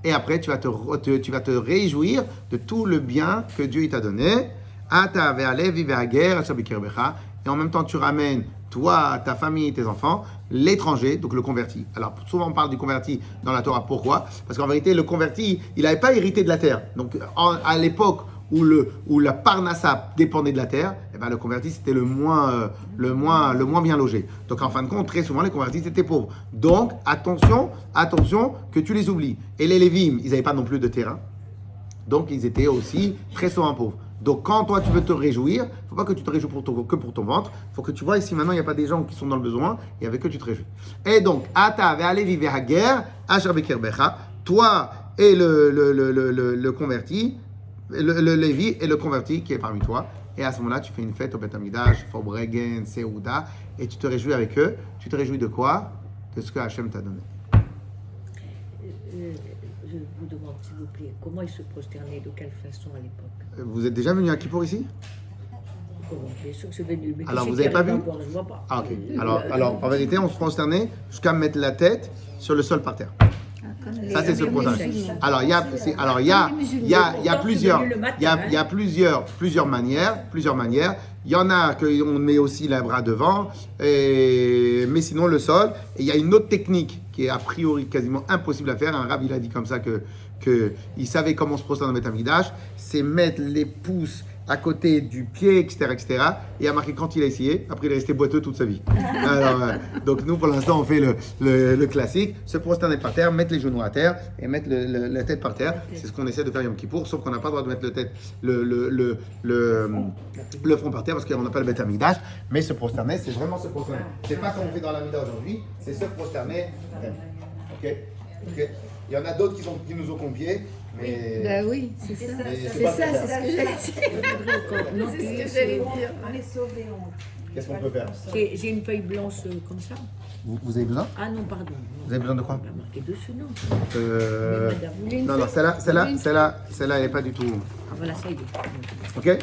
Speaker 1: Et après, tu vas te réjouir de tout le bien que Dieu t'a donné. Ata ve'alevi ve'ager asher bikirbecha. Et en même temps, tu ramènes toi, ta famille, tes enfants, l'étranger, donc le converti. Alors, souvent on parle du converti dans la Torah. Pourquoi ? Parce qu'en vérité, le converti, il n'avait pas hérité de la terre. Donc, à l'époque où la Parnassa dépendait de la terre, eh ben, le converti c'était le moins bien logé. Donc en fin de compte, très souvent les convertis étaient pauvres. Donc attention que tu les oublies. Et les Lévim, ils n'avaient pas non plus de terrain. Donc ils étaient aussi très souvent pauvres. Donc quand toi tu veux te réjouir, il ne faut pas que tu te réjouis que pour ton ventre. Il faut que tu vois ici maintenant il n'y a pas des gens qui sont dans le besoin et avec eux tu te réjouis. Et donc, Ata ve'alevi ve'hager asher bikirbecha, toi et le converti, le Lévi et le converti qui est parmi toi. Et à ce moment-là, tu fais une fête au Beth Amikdash, Fobregen, Seouda, et tu te réjouis avec eux. Tu te réjouis de quoi ? De ce que Hachem t'a donné.
Speaker 2: Je vous demande, s'il vous plaît, comment ils se prosternaient, de quelle façon à l'époque ?
Speaker 1: Vous êtes déjà venu à Kippour ici ?
Speaker 2: Comment ? Bien sûr que c'est venu. Mais
Speaker 1: alors, vous n'avez pas vu ?
Speaker 2: Je ne vois pas.
Speaker 1: Ah, ok. Alors, en vérité, on se prosternait jusqu'à mettre la tête sur le sol par terre. Ça, c'est ce prosternage. Alors, il y a plusieurs manières. Il y en a qu'on met aussi les bras devant, mais sinon le sol. Et il y a une autre technique qui est a priori quasiment impossible à faire. Un rabbin, il a dit comme ça qu'il savait comment se prosterner dans le Beth Amikdash, c'est mettre les pouces à côté du pied, etc., etc. Et il a marqué quand il a essayé, après il est resté boiteux toute sa vie. Alors, donc nous, pour l'instant, on fait le classique, se prosterner par terre, mettre les genoux à terre et mettre la tête par terre. C'est ce qu'on essaie de faire Yom Kippour, sauf qu'on n'a pas le droit de mettre le front par terre parce qu'on n'a pas le Beth Amikdash. Mais se prosterner, c'est vraiment se prosterner. C'est pas comme on fait dans la Mida aujourd'hui, c'est se prosterner. Ok. Il y en a d'autres qui nous ont confié. Mais...
Speaker 3: Ben oui, c'est ça. C'est ce que j'allais dire.
Speaker 6: On est sauvés.
Speaker 1: Qu'est-ce qu'on peut faire ?
Speaker 2: J'ai une feuille blanche comme ça.
Speaker 1: Vous avez besoin ?
Speaker 2: Ah non, pardon.
Speaker 1: Vous avez besoin de quoi ?
Speaker 2: On va marquer dessus, non.
Speaker 1: Non, celle-là, elle n'est pas du tout...
Speaker 2: Ah voilà, ça y est.
Speaker 1: Ok ?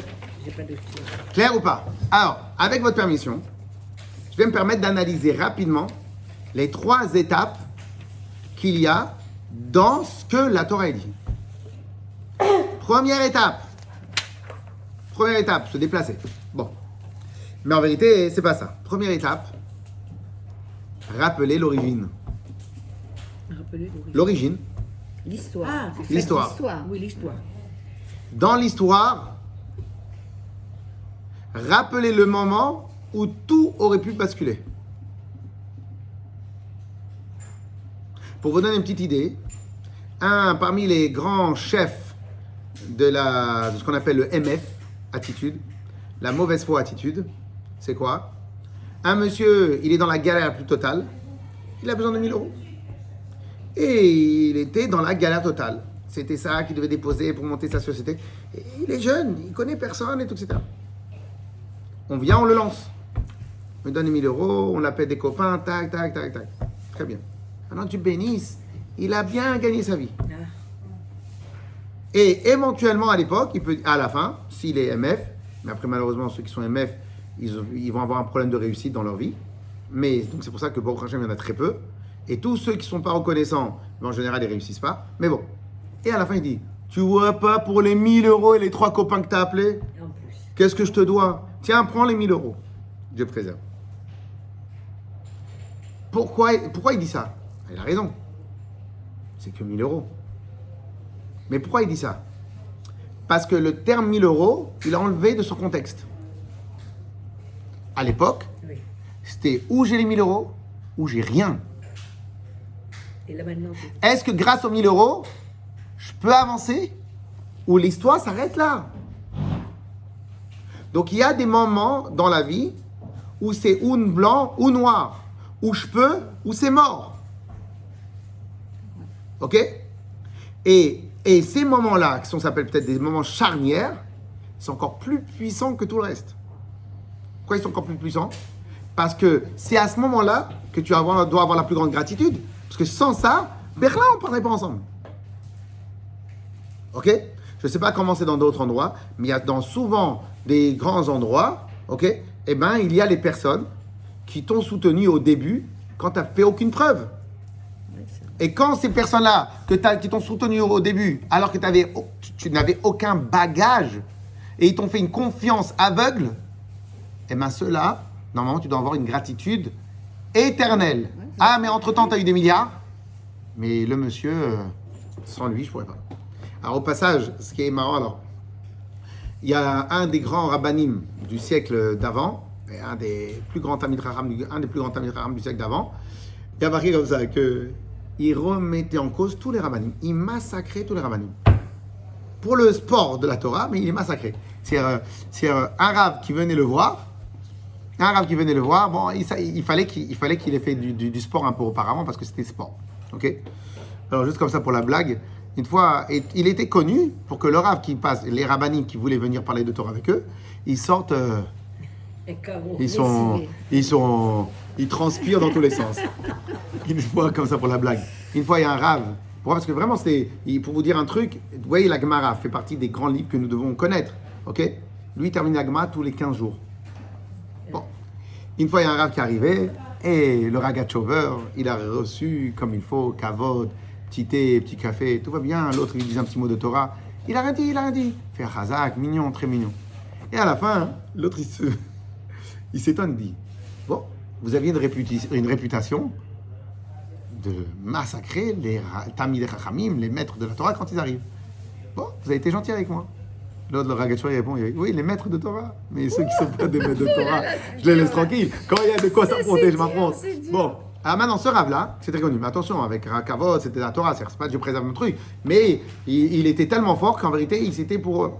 Speaker 2: J'ai pas de stylo.
Speaker 1: Clair ou pas ? Alors, avec votre permission, je vais me permettre d'analyser rapidement les 3 étapes qu'il y a dans ce que la Torah dit. Première étape, se déplacer. Bon. Mais en vérité, c'est pas ça. Première étape, rappeler l'origine. L'origine.
Speaker 2: L'histoire.
Speaker 3: Ah, c'est
Speaker 1: l'histoire.
Speaker 2: Oui, l'histoire.
Speaker 1: Dans l'histoire, rappeler le moment où tout aurait pu basculer. Pour vous donner une petite idée, parmi les grands chefs de ce qu'on appelle le MF, attitude, la mauvaise foi attitude, c'est quoi ? Un monsieur, il est dans la galère la plus totale, il a besoin de 1000 €. Et il était dans la galère totale. C'était ça qu'il devait déposer pour monter sa société. Et il est jeune, il connaît personne et tout, etc. On vient, on le lance. On lui donne 1000 €, on l'appelle des copains, tac, tac, tac, tac. Très bien. Maintenant, tu bénisses, il a bien gagné sa vie. Et éventuellement, à l'époque, à la fin, s'il est MF, mais après, malheureusement, ceux qui sont MF, ils vont avoir un problème de réussite dans leur vie. Mais donc, c'est pour ça que Baruch Hashem, il y en a très peu. Et tous ceux qui ne sont pas reconnaissants, Mais en général, ils ne réussissent pas. Mais bon. Et à la fin, il dit, tu vois pas pour les 1 000 € et les 3 copains que tu as appelés,
Speaker 2: En plus.
Speaker 1: qu'est-ce que je te dois? Tiens, prends les 1 000 €. Dieu préserve. Pourquoi il dit ça? Il a raison. C'est que 1 000 €. Mais pourquoi il dit ça? Parce que le terme 1 000 €, il a enlevé de son contexte. À l'époque,
Speaker 2: Oui.
Speaker 1: c'était ou j'ai les 1 000 € ou j'ai rien.
Speaker 2: Et là maintenant, c'est-
Speaker 1: Est-ce que grâce aux 1 000 €, je peux avancer ou l'histoire s'arrête là? Donc il y a des moments dans la vie où c'est ou blanc ou noir, où je peux ou c'est mort. Ok? Et ces moments-là, qui s'appellent peut-être des moments charnières, sont encore plus puissants que tout le reste. Pourquoi ils sont encore plus puissants? Parce que c'est à ce moment-là que tu dois avoir la plus grande gratitude. Parce que sans ça, Berlin, on ne parlerait pas ensemble. Ok? Je ne sais pas comment c'est dans d'autres endroits, mais il y a dans souvent des grands endroits, ok? Eh bien, il y a les personnes qui t'ont soutenu au début quand tu n'as fait aucune preuve. Et quand ces personnes-là qui t'ont soutenu au début, alors que tu n'avais aucun bagage, et ils t'ont fait une confiance aveugle, eh bien ceux-là, normalement, tu dois avoir une gratitude éternelle. Ah, mais entre-temps, tu as eu des milliards. Mais le monsieur, sans lui, je ne pourrais pas. Alors, au passage, ce qui est marrant, alors, il y a un des grands rabbanim du siècle d'avant, un des plus grands Talmid Chacham du siècle d'avant, il a marqué comme ça qu'il remettait en cause tous les rabbanim. Il massacrait tous les rabbanim. Pour le sport de la Torah, mais il est massacré. C'est un rab qui venait le voir. Bon, il fallait qu'il ait fait du sport un peu auparavant parce que c'était sport. Ok? Alors, juste comme ça pour la blague, une fois, il était connu pour que le rab qui passe, les rabbanim qui voulaient venir parler de Torah avec eux, ils sortent. Ils transpirent dans tous les sens. Une fois, comme ça pour la blague. Une fois, il y a un rave. Pourquoi? Parce que vraiment, pour vous dire un truc, vous voyez, la Gemara fait partie des grands livres que nous devons connaître. Ok? Lui, il termine la Gemara tous les 15 jours. Bon. Une fois, il y a un rave qui est arrivé et le Ragachover, il a reçu comme il faut, kavod, petit thé, petit café, tout va bien. L'autre, il dit un petit mot de Torah. Il a rien dit. Fait un chazak, mignon, très mignon. Et à la fin, l'autre, il s'étonne, il dit, bon, vous aviez une réputation de massacrer les Talmidei Chachamim, les maîtres de la Torah quand ils arrivent. Bon, vous avez été gentil avec moi. L'autre, le Ragachover, il répond, oui, les maîtres de Torah. Mais ceux qui ne sont pas des maîtres de Torah, je les laisse tranquilles. Quand il y a de quoi s'affronter, je m'affronte. Bon, alors maintenant, ce rave-là, c'est très connu. Mais attention, avec Rakavod, c'était la Torah, c'est pas Dieu préserve notre truc. Mais il était tellement fort qu'en vérité, il s'était pour eux.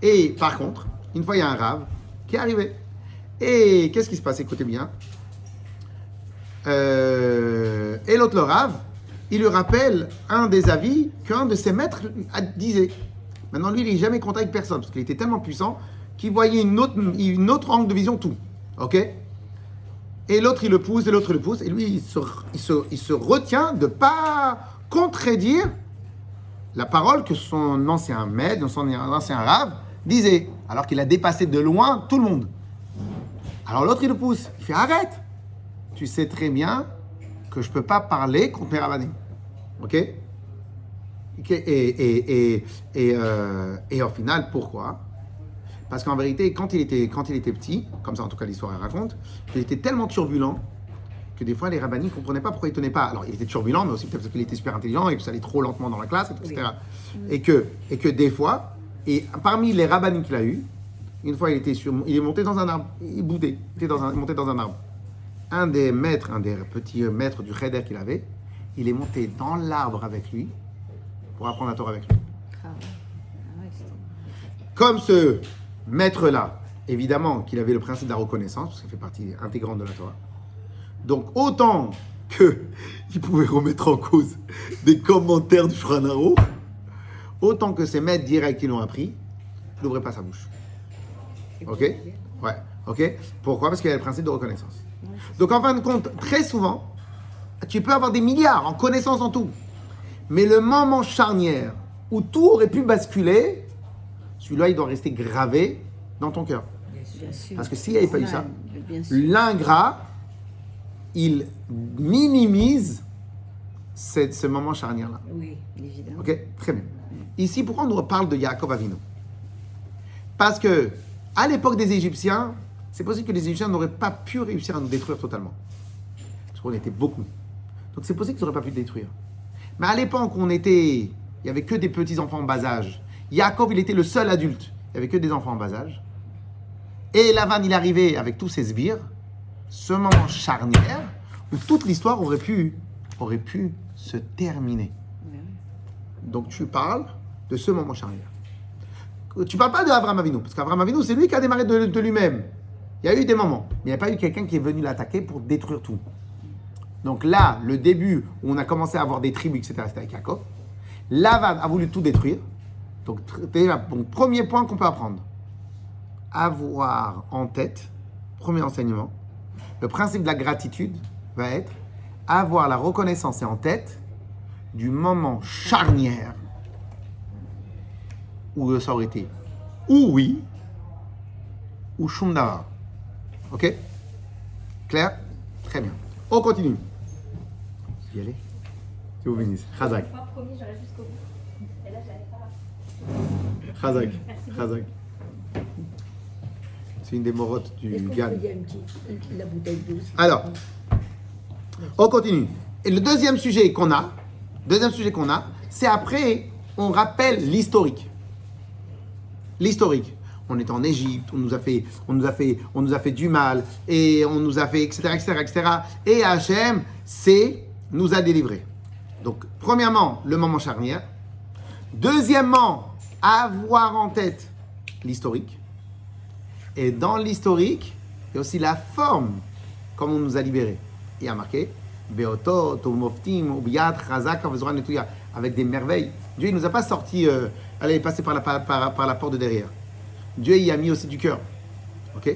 Speaker 1: Et par contre, une fois, il y a un rave qui est arrivé. Et qu'est-ce qui se passe? Écoutez bien. Et l'autre, le rave, il lui rappelle un des avis qu'un de ses maîtres disait. Maintenant, lui, il n'est jamais content avec personne, parce qu'il était tellement puissant qu'il voyait une autre angle de vision, tout. Ok? Et l'autre, il le pousse, et lui, il se retient de ne pas contredire la parole que son ancien maître, son ancien rave, disait, alors qu'il a dépassé de loin tout le monde. Alors l'autre, il le pousse. Il fait, arrête. Tu sais très bien que je ne peux pas parler contre mes rabbanim. Ok? Et au final, pourquoi? Parce qu'en vérité, quand il était petit, comme ça en tout cas l'histoire elle raconte, il était tellement turbulent que des fois les rabbanim ne comprenaient pas pourquoi il ne tenait pas. Alors il était turbulent, mais aussi peut-être parce qu'il était super intelligent et que ça allait trop lentement dans la classe, etc. Oui. Et que des fois, et parmi les rabbanim qu'il a eu, une fois il est monté dans un arbre, il boudait, monté dans un arbre. Un des petits maîtres du cheder qu'il avait, il est monté dans l'arbre avec lui pour apprendre la Torah avec lui. Comme ce maître-là, évidemment qu'il avait le principe de la reconnaissance, parce qu'il fait partie intégrante de la Torah. Donc autant qu'il pouvait remettre en cause des commentaires du Shulchan Aruch, autant que ses maîtres directs qui l'ont appris, il n'ouvrait pas sa bouche. Ok? Ouais. Ok? Pourquoi? Parce qu'il y a le principe de reconnaissance. Donc en fin de compte, très souvent, tu peux avoir des milliards en connaissance en tout. Mais le moment charnière où tout aurait pu basculer, celui-là, il doit rester gravé dans ton cœur.
Speaker 2: Bien sûr.
Speaker 1: Parce que s'il n'y avait pas eu ça, l'ingrat, il minimise ce moment charnière-là.
Speaker 2: Oui, évidemment.
Speaker 1: Ok, très bien. Ici, pourquoi on nous parle de Yaakov Avinu? Parce que à l'époque des Égyptiens, c'est possible que les Égyptiens n'auraient pas pu réussir à nous détruire totalement. Parce qu'on était beaucoup. Donc c'est possible qu'ils n'auraient pas pu le détruire. Mais à l'époque où il n'y avait que des petits-enfants en bas âge. Yaakov, il était le seul adulte. Il n'y avait que des enfants en bas âge. Et Lavan, il arrivait avec tous ses sbires. Ce moment charnière où toute l'histoire aurait pu se terminer. Donc tu parles de ce moment charnière. Tu ne parles pas de Avraham Avinu, parce qu'Avraham Avinu, c'est lui qui a démarré de lui-même. Il y a eu des moments, mais il n'y a pas eu quelqu'un qui est venu l'attaquer pour détruire tout. Donc là, le début où on a commencé à avoir des tribus, etc., c'était avec Yaakov. Lavan a voulu tout détruire. Donc, premier point qu'on peut apprendre. Avoir en tête, premier enseignement, le principe de la gratitude va être avoir la reconnaissance et en tête du moment charnière où ça aurait été ou oui ou shumdara. Ok? Clair? Très bien. On continue. Y aller? Que vous bénisse. Chazak.
Speaker 5: Moi, promis, j'aurais jusqu'au bout. Et là, j'avais pas.
Speaker 1: Chazak.
Speaker 5: Merci.
Speaker 1: Chazak. C'est une des morottes du
Speaker 2: Est-ce qu'on
Speaker 1: Gan.
Speaker 2: peut dire la bouteille d'eau?
Speaker 1: Alors, on continue. Et le deuxième sujet qu'on a, c'est après, on rappelle l'historique. L'historique. On est en Égypte, on nous a fait du mal, et on nous a fait, etc. Et Hachem, nous a délivrés. Donc, premièrement, le moment charnière. Deuxièmement, avoir en tête l'historique. Et dans l'historique, il y a aussi la forme, comme on nous a libérés. Il y a marqué, Beoto, Tomoftim, Ubiyat, Chazak, Avezoran et tout, avec des merveilles. Dieu, il ne nous a pas sortis, passer par la porte de derrière. Dieu y a mis aussi du cœur. Ok?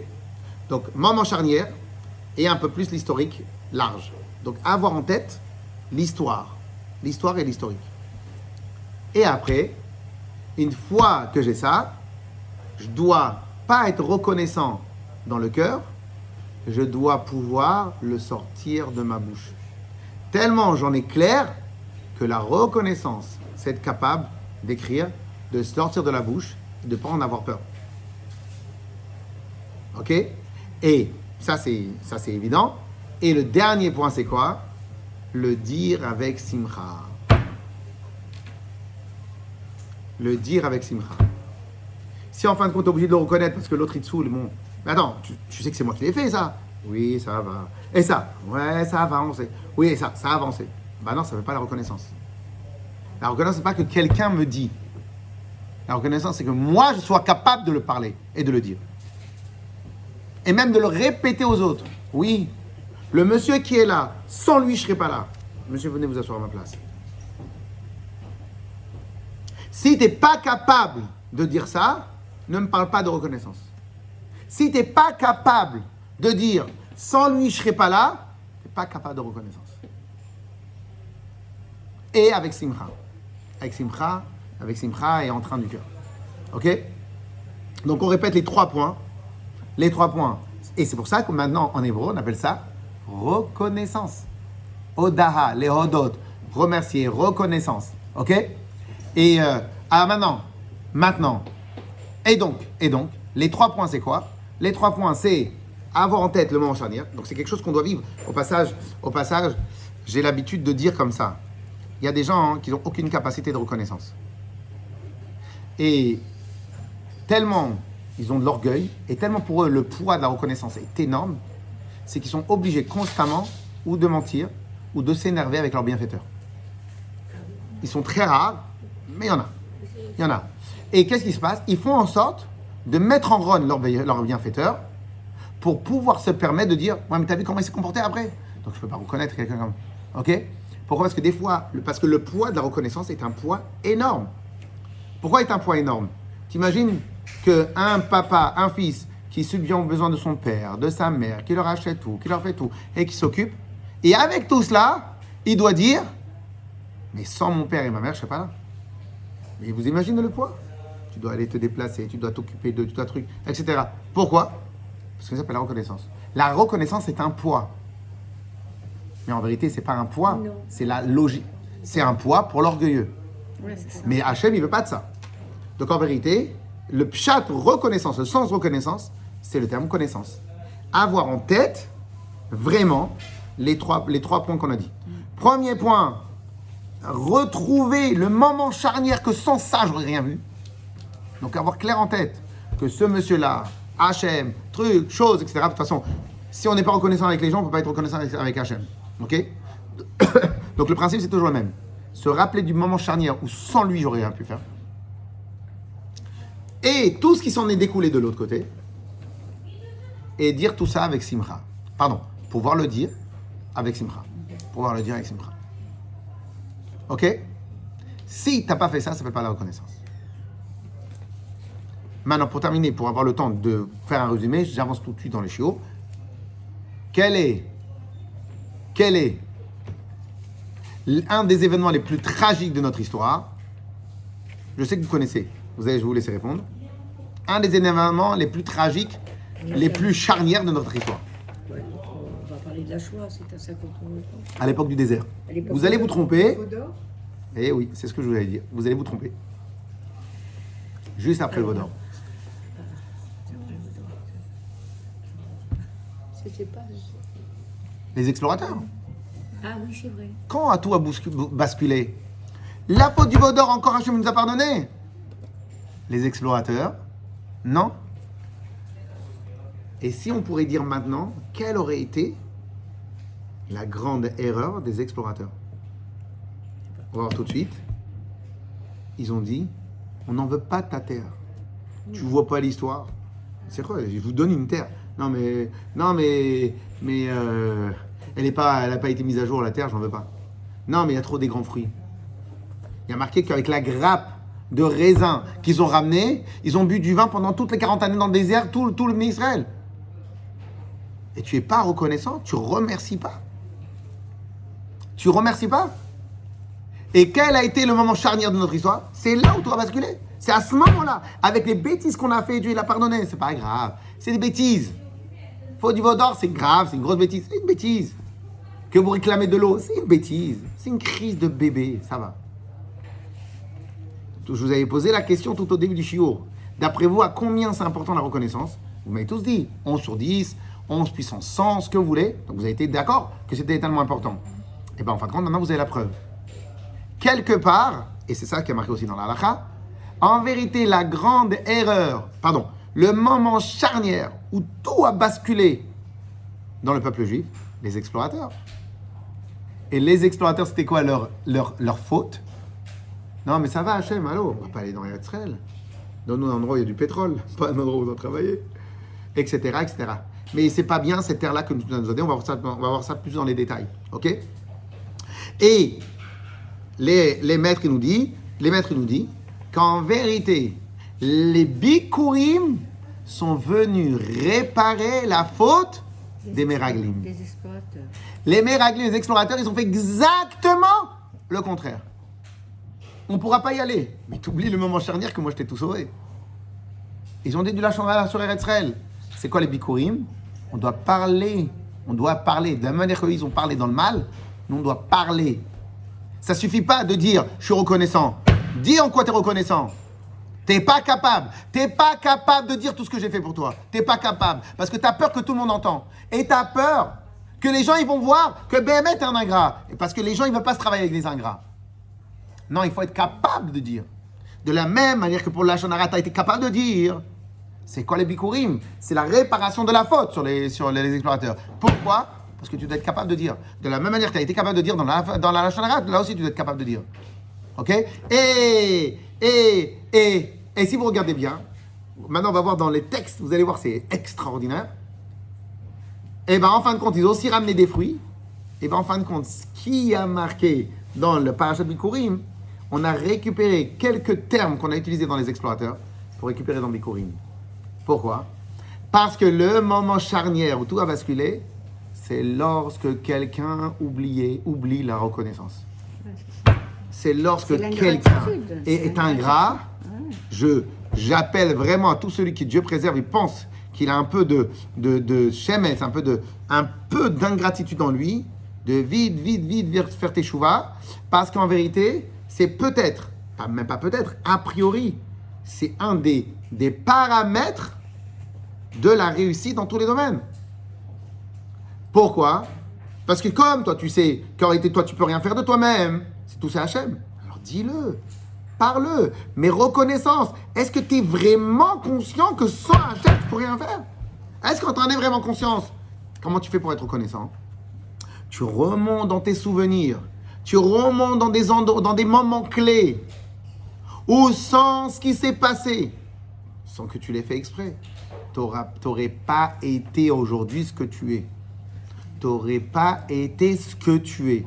Speaker 1: Donc, moment charnière et un peu plus l'historique large. Donc, avoir en tête l'histoire. L'histoire et l'historique. Et après, une fois que j'ai ça, je dois pas être reconnaissant dans le cœur, je dois pouvoir le sortir de ma bouche. Tellement j'en ai clair que la reconnaissance, c'est être capable d'écrire, de sortir de la bouche, de ne pas en avoir peur. Ok? Et ça c'est évident. Et le dernier point, c'est quoi? Le dire avec simcha. Le dire avec simcha. Si en fin de compte, tu es obligé de le reconnaître parce que l'autre il te saoule, bon. Mais attends, tu sais que c'est moi qui l'ai fait ça? Oui, ça va. Et ça? Ouais, ça a avancé. Oui, et ça a avancé. Bah non, ça ne veut pas la reconnaissance. La reconnaissance, c'est pas que quelqu'un me dit. La reconnaissance, c'est que moi, je sois capable de le parler et de le dire. Et même de le répéter aux autres. Oui, le monsieur qui est là, sans lui, je ne serais pas là. Monsieur, venez vous asseoir à ma place. Si tu n'es pas capable de dire ça, ne me parle pas de reconnaissance. Si tu n'es pas capable de dire sans lui, je ne serais pas là, tu n'es pas capable de reconnaissance. Et avec simcha. Avec simcha et en train du cœur. Ok? Donc on répète les 3 points. Les 3 points. Et c'est pour ça que maintenant, en hébreu, on appelle ça reconnaissance. Odaha, les hodot, remercier, reconnaissance. Ok? Et maintenant. Et donc, les 3 points, c'est quoi? Les 3 points, c'est avoir en tête le moment charnière. Donc, c'est quelque chose qu'on doit vivre. Au passage, j'ai l'habitude de dire comme ça. Il y a des gens qui n'ont aucune capacité de reconnaissance. Et tellement ils ont de l'orgueil, et tellement pour eux, le poids de la reconnaissance est énorme, c'est qu'ils sont obligés constamment ou de mentir, ou de s'énerver avec leur bienfaiteur. Ils sont très rares, mais il y en a. Et qu'est-ce qui se passe? Ils font en sorte de mettre en run leur bienfaiteur pour pouvoir se permettre de dire « Ouais, mais t'as vu comment il s'est comporté après ?» Donc, je ne peux pas reconnaître quelqu'un comme... Ok? Pourquoi? Parce que des fois, parce que le poids de la reconnaissance est un poids énorme. Pourquoi est un poids énorme? T'imagines qu'un papa, un fils qui subvient aux besoins de son père, de sa mère, qui leur achète tout, qui leur fait tout, et qui s'occupe, et avec tout cela, il doit dire « Mais sans mon père et ma mère, je ne serais pas là. » Mais vous imaginez le poids? Tu dois aller te déplacer, tu dois t'occuper de tout un truc, etc. Pourquoi? Parce que ça s'appelle la reconnaissance. La reconnaissance est un poids. Mais en vérité, ce n'est pas un poids, c'est la logique. c'est un poids pour l'orgueilleux.
Speaker 3: Ouais, c'est ça.
Speaker 1: Mais Hachem, il veut pas de ça. Donc en vérité, le pshat reconnaissance, le sens reconnaissance, c'est le terme connaissance. Avoir en tête vraiment les trois points qu'on a dit. Premier point, retrouver le moment charnière que sans ça, j'aurais rien vu. Donc avoir clair en tête que ce monsieur-là, Hachem, truc, chose, etc. De toute façon, si on n'est pas reconnaissant avec les gens, on ne peut pas être reconnaissant avec Hachem. Ok? Donc le principe, c'est toujours le même. Se rappeler du moment charnière où sans lui, j'aurais rien pu faire. Et tout ce qui s'en est découlé de l'autre côté. Et dire tout ça avec Simcha. Pardon, pouvoir le dire avec Simcha. Pouvoir le dire avec Simcha. Ok? Si tu n'as pas fait ça, ça ne s'appelle pas la reconnaissance. Maintenant, pour terminer, pour avoir le temps de faire un résumé, j'avance tout de suite dans les chiots. Quel est un des événements les plus tragiques de notre histoire? Je sais que vous connaissez. Je vais vous laisser répondre. Un des événements les plus tragiques, les plus charnières de notre histoire.
Speaker 2: Ouais, on va parler de la Shoah, c'est à ça qu'on tourne le temps.
Speaker 1: À l'époque du désert.
Speaker 2: À l'époque
Speaker 1: Vous allez vous tromper.
Speaker 4: Vaudor.
Speaker 1: Eh oui, c'est ce que je vous allais dire. Vous allez vous tromper. Juste après le Vaudor.
Speaker 2: C'était pas...
Speaker 1: Les explorateurs.
Speaker 2: Ah oui, c'est vrai.
Speaker 1: Quand a tout basculé? La faute du Vaudor, encore Hachem nous a pardonné. Les explorateurs, non. Et si on pourrait dire maintenant, quelle aurait été la grande erreur des explorateurs? On va voir tout de suite. Ils ont dit, on n'en veut pas de ta terre. Tu vois pas l'histoire. C'est quoi? Je vous donne une terre. Non mais elle n'a pas été mise à jour la terre, j'en veux pas. Non mais il y a trop des grands fruits. Il y a marqué qu'avec la grappe de raisin qu'ils ont ramené, ils ont bu du vin pendant toutes les 40 années dans le désert, tout le Israël. Et tu es pas reconnaissant, tu remercies pas. Tu remercies pas. Et quel a été le moment charnière de notre histoire? C'est là où tout a basculé. C'est à ce moment-là, avec les bêtises qu'on a fait, Dieu l'a pardonné. C'est pas grave. C'est des bêtises. Faute du Vaudor, c'est grave, c'est une grosse bêtise. C'est une bêtise. Que vous réclamez de l'eau, c'est une bêtise. C'est une crise de bébé, ça va. Je vous avais posé la question tout au début du shiur. D'après vous, à combien c'est important la reconnaissance? Vous m'avez tous dit 11 sur 10, 11 puissance 100, ce que vous voulez. Donc vous avez été d'accord que c'était tellement important. Et bien en fin de compte, maintenant vous avez la preuve. Quelque part, et c'est ça qui a marqué aussi dans la halakha, en vérité, la grande erreur, le moment charnière où tout a basculé dans le peuple juif, les explorateurs. Et les explorateurs, c'était quoi leur faute? Non, mais ça va, Hachem, allô, on va pas aller dans Israël. Donne-nous un endroit où il y a du pétrole, pas un endroit où on doit travailler, etc., etc. Mais c'est pas bien cette terre-là que nous avons donné, on va voir ça plus dans les détails, ok? Et les maîtres, ils nous disent qu'en vérité, les Bikurim sont venus réparer la faute des Meraglim.
Speaker 3: Des explorateurs.
Speaker 1: Les Meraglim, les explorateurs, ils ont fait exactement le contraire. On ne pourra pas y aller. Mais tu oublies le moment charnière que moi je t'ai tout sauvé. Ils ont dit du lachon sur Eretzrel. C'est quoi les Bikurim? On doit parler. De la manière qu'ils ont parlé dans le mal, nous on doit parler. Ça suffit pas de dire je suis reconnaissant. Dis en quoi tu es reconnaissant. T'es pas capable de dire tout ce que j'ai fait pour toi. T'es pas capable. Parce que tu as peur que tout le monde entend. Et tu as peur que les gens ils vont voir que BMF est un ingrat. Et parce que les gens ils veulent pas se travailler avec des ingrats. Non, il faut être capable de dire. De la même manière que pour la Shonara, tu as été capable de dire. C'est quoi les Bikurim? C'est la réparation de la faute sur les explorateurs. Pourquoi? Parce que tu dois être capable de dire. De la même manière que tu as été capable de dire dans la Shonara, là aussi tu dois être capable de dire. Ok? Et si vous regardez bien, maintenant on va voir dans les textes, vous allez voir, c'est extraordinaire. Et bien en fin de compte, ils ont aussi ramené des fruits. Et bien en fin de compte, ce qui a marqué dans le parashat Bikurim, on a récupéré quelques termes qu'on a utilisés dans les explorateurs pour récupérer dans Bikurim. Pourquoi? Parce que le moment charnière où tout a basculé, c'est lorsque quelqu'un oublie la reconnaissance. C'est lorsque quelqu'un est ingrat. J'appelle vraiment à tout celui qui Dieu préserve, il pense qu'il a un peu de shemetz, un peu d'ingratitude en lui, de vite faire tes chouvas, parce qu'en vérité, c'est peut-être, même pas peut-être, a priori, c'est un des paramètres de la réussite dans tous les domaines. Pourquoi? Parce que comme toi, tu sais qu'en réalité, toi, tu peux rien faire de toi-même, c'est tout ça Hachem. Alors dis-le, parle-le, mais reconnaissance. Est-ce que tu es vraiment conscient que sans Hachem, tu peux rien faire? Est-ce que tu en es vraiment conscience? Comment tu fais pour être reconnaissant? Tu remontes dans tes souvenirs, tu remontes dans des moments clés, où sans ce qui s'est passé, sans que tu l'aies fait exprès, tu n'aurais pas été aujourd'hui ce que tu es. Tu n'aurais pas été ce que tu es.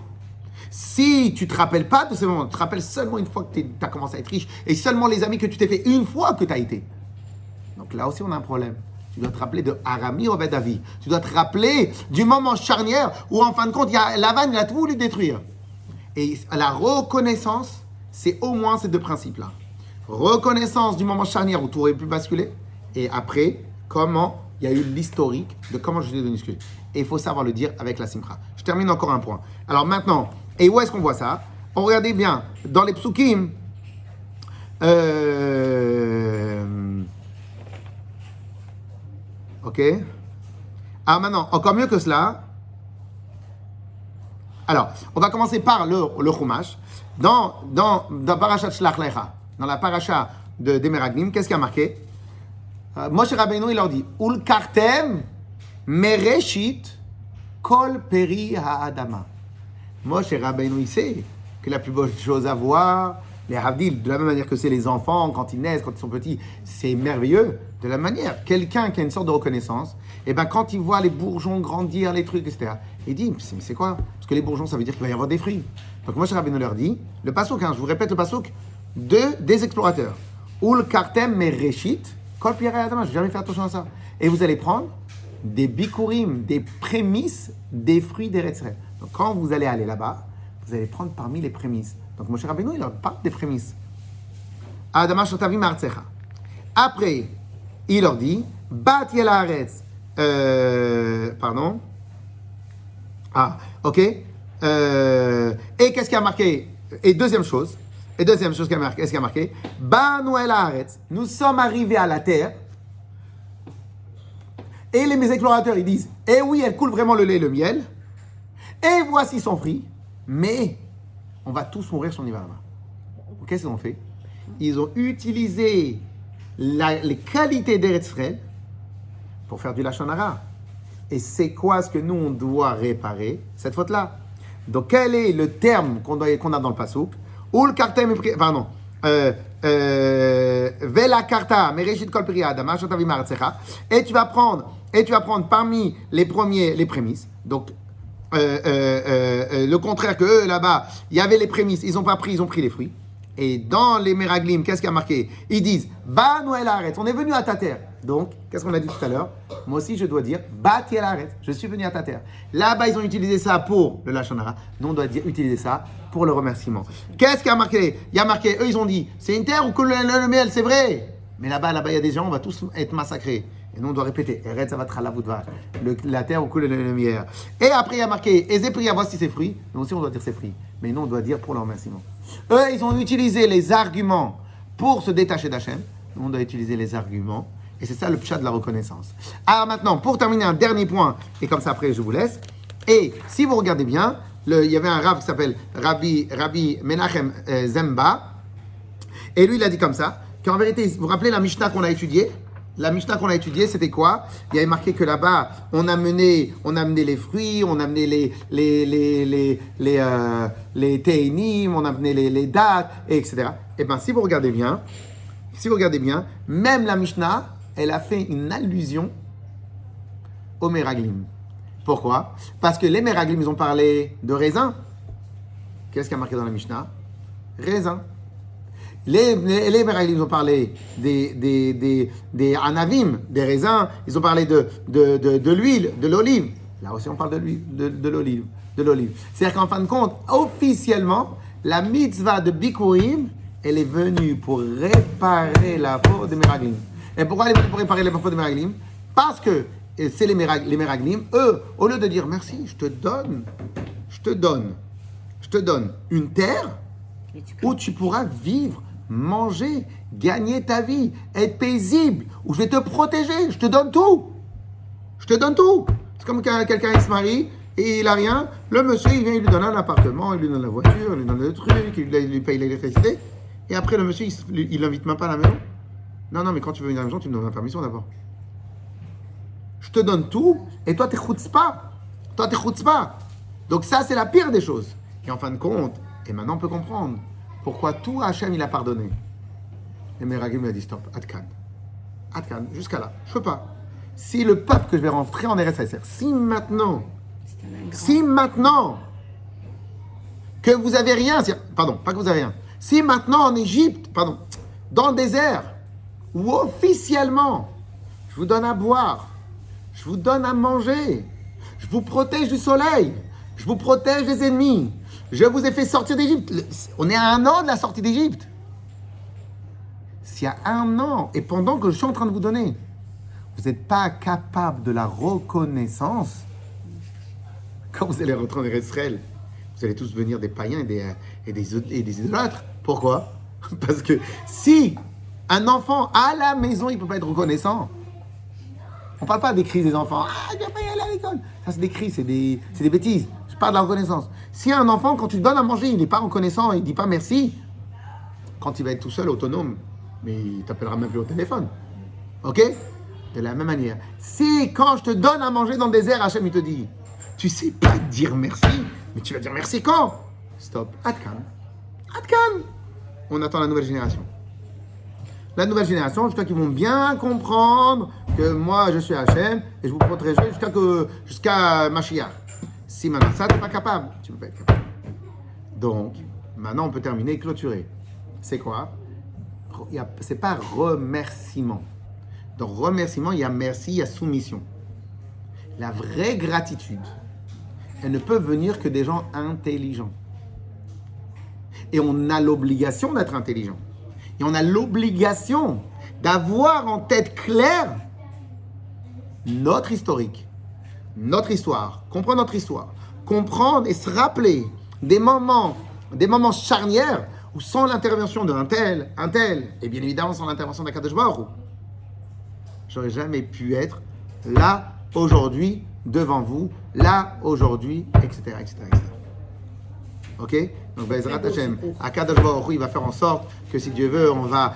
Speaker 1: Si tu ne te rappelles pas de ces moments, tu te rappelles seulement une fois que tu as commencé à être riche, et seulement les amis que tu t'es fait une fois que tu as été. Donc là aussi, on a un problème. Tu dois te rappeler de Arami Obed Avi. Tu dois te rappeler du moment charnière où, en fin de compte, Lavan, il a tout voulu détruire. Et la reconnaissance, c'est au moins ces deux principes-là. Reconnaissance du moment charnière où tout aurait pu basculer. Et après, comment il y a eu l'historique de comment je suis devenu ce que je suis. Et il faut savoir le dire avec la simcha. Je termine encore un point. Alors maintenant, et où est-ce qu'on voit ça? On regardait bien dans les psukim. Ok. Alors maintenant, encore mieux que cela. Alors, on va commencer par le Chumash. Dans Parashat Shlach Lecha, dans la Parasha des Meraglim, qu'est-ce qui a marqué? Moshe Rabbeinu, il leur dit Ul kartem mereshit kol peri ha'adama. Moshe Rabbeinu, il sait que la plus belle chose à voir, les Havdil, de la même manière que c'est les enfants, quand ils naissent, quand ils sont petits, c'est merveilleux. De la manière, quelqu'un qui a une sorte de reconnaissance, et ben quand il voit les bourgeons grandir, les trucs, etc., il dit, mais c'est quoi? Parce que les bourgeons, ça veut dire qu'il va y avoir des fruits. Donc Moshe Rabbeinu leur dit, le passouk, je vous répète le passouk des explorateurs. Ul kartem mereshit kol peri ha'adama. Je n'ai jamais fait attention à ça. Et vous allez prendre des bikurim, des prémices des fruits d'Eretz Israël. Donc quand vous allez aller là-bas, vous allez prendre parmi les prémices. Donc Moshe Rabbeinu, il leur parle des prémices. Adama shotavi martzecha. Après, il leur dit, bat yel haaretz. Pardon. Ah, ok. Et qu'est-ce qui a marqué? Et deuxième chose qui a marqué, qu'est-ce qui a marqué? Banu el haaretz. Nous sommes arrivés à la terre. Et mes explorateurs, ils disent, eh oui, elle coule vraiment le lait et le miel. Et voici son fruit. Mais on va tous mourir si on y va là-bas. Qu'est-ce qu'ils ont fait? Ils ont utilisé les qualités d'Eretz Israël pour faire du Lashon Hara. Et c'est quoi ce que nous, on doit réparer? Cette faute-là. Donc, quel est le terme qu'on a dans le passouk? Ul kartem, pardon. Vela karta, mereshit kol peri ha'adama, shotavi martzecha. Et tu vas prendre parmi les premiers, les prémices. Donc, le contraire que eux, là-bas, il y avait les prémices, ils n'ont pas pris, ils ont pris les fruits. Et dans les Meraglim, qu'est-ce qui a marqué? Ils disent, Banu el haaretz, on est venu à ta terre. Donc, qu'est-ce qu'on a dit tout à l'heure? Moi aussi, je dois dire, Bat el haaretz, je suis venu à ta terre. Là-bas, ils ont utilisé ça pour le Lashon Hara. Nous, on doit utiliser ça pour le remerciement. Qu'est-ce qui a marqué? Il y a marqué, eux, ils ont dit, c'est une terre où coule le miel, c'est vrai. Mais là-bas, il y a des gens, on va tous être massacrés. Et nous, on doit répéter, Eretz Avat Halavudva, la terre où coule le miel. Et après, il y a marqué, Ezepria, voici ses fruits. Nous aussi, on doit dire ses fruits. Mais nous, on doit dire pour le remerciement. Eux, ils ont utilisé les arguments pour se détacher d'Hachem. Nous, on doit utiliser les arguments. Et c'est ça le pshat de la reconnaissance. Alors maintenant, pour terminer, un dernier point, et comme ça après, je vous laisse. Et si vous regardez bien, il y avait un rav qui s'appelle Rabbi Menachem Zemba. Et lui, il a dit comme ça, qu'en vérité, vous vous rappelez la Mishnah qu'on a étudiée? La Mishnah qu'on a étudiée, c'était quoi? Il y avait marqué que là-bas, on amenait les fruits, on amenait les teinim, on amenait les dattes, etc. Et bien, si vous regardez bien, même la Mishnah, elle a fait une allusion aux Meraglim. Pourquoi? Parce que les Meraglim, ils ont parlé de raisin. Qu'est-ce qu'il y a marqué dans la Mishnah? Raisin. Les Meraglim, ils ont parlé des anavim, des raisins. Ils ont parlé de l'huile, de l'olive. Là aussi, on parle de l'huile, de l'olive. C'est-à-dire qu'en fin de compte, officiellement, la mitzvah de Bikurim, elle est venue pour réparer la faute des Meraglim. Et pourquoi elle est venue pour réparer la faute des Meraglim? Parce que c'est les Meraglim, eux, au lieu de dire merci, je te donne je te donne une terre où tu pourras vivre, manger, gagner ta vie, être paisible, où je vais te protéger, je te donne tout. Je te donne tout. C'est comme quand quelqu'un il se marie et il n'a rien, le monsieur il vient, il lui donne un appartement, il lui donne la voiture, il lui donne le truc, il lui paye l'électricité, et après le monsieur il l'invite même pas à la maison. Non, mais quand tu veux venir à la maison, tu me donnes la permission d'abord. Je te donne tout, et toi t'es chutzpah. Donc ça c'est la pire des choses. Et en fin de compte, et maintenant on peut comprendre pourquoi tout Hachem il a pardonné. Et Meragim lui a dit stop, Adkan, jusqu'à là, je peux pas. Si le peuple que je vais rentrer en Eretz Yisraël, si maintenant que vous avez rien, pas que vous avez rien, si maintenant en Égypte, dans le désert, où officiellement, je vous donne à boire, je vous donne à manger, je vous protège du soleil, je vous protège des ennemis, je vous ai fait sortir d'Égypte. On est à 1 an de la sortie d'Égypte. S'il y a 1 an, et pendant que je suis en train de vous donner, vous n'êtes pas capable de la reconnaissance, quand vous allez rentrer en Israël, vous allez tous devenir des païens et des idolâtres. Pourquoi? Parce que si un enfant à la maison, il ne peut pas être reconnaissant, on ne parle pas des cris des enfants. Ah, je ne vais pas y aller à l'école. Ça, c'est des cris, c'est des bêtises. Je parle de la reconnaissance. Si un enfant, quand tu lui donnes à manger, il n'est pas reconnaissant, il ne dit pas merci, quand il va être tout seul, autonome, mais il ne t'appellera même plus au téléphone. Ok? De la même manière. Si quand je te donne à manger dans le désert, Hachem, il te dit, tu sais pas dire merci, mais tu vas dire merci quand? Stop. Adkan. On attend la nouvelle génération. La nouvelle génération, jusqu'à qu'ils vont bien comprendre que moi, je suis Hachem et je vous protégerai jusqu'à Mashiach. Si maintenant ça, tu n'es pas capable, tu ne peux pas être capable. Donc, maintenant, on peut terminer et clôturer. C'est quoi? C'est pas remerciement. Dans remerciement, il y a merci, il y a soumission. La vraie gratitude, elle ne peut venir que des gens intelligents. Et on a l'obligation d'être intelligent. Et on a l'obligation d'avoir en tête claire notre historique, notre histoire, comprendre notre histoire, comprendre et se rappeler des moments charnières où sans l'intervention d'un tel, et bien évidemment sans l'intervention d'Akadosh Baruch Hu, j'aurais jamais pu être là, aujourd'hui, devant vous, là, aujourd'hui, etc. Ok? Donc, Bezrat Hashem, Akadosh Baruch Hu, il va faire en sorte que si Dieu veut, on va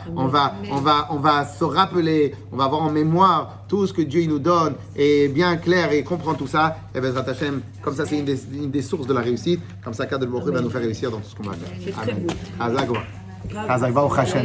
Speaker 1: se rappeler, on va avoir en mémoire tout ce que Dieu il nous donne et bien clair et comprendre tout ça. Et Bezrat Hashem, comme ça, c'est une des sources de la réussite. Comme ça, Akadosh Baruch Hu va nous faire réussir dans tout ce qu'on va faire. Amen. Hazak Baruch Hashem.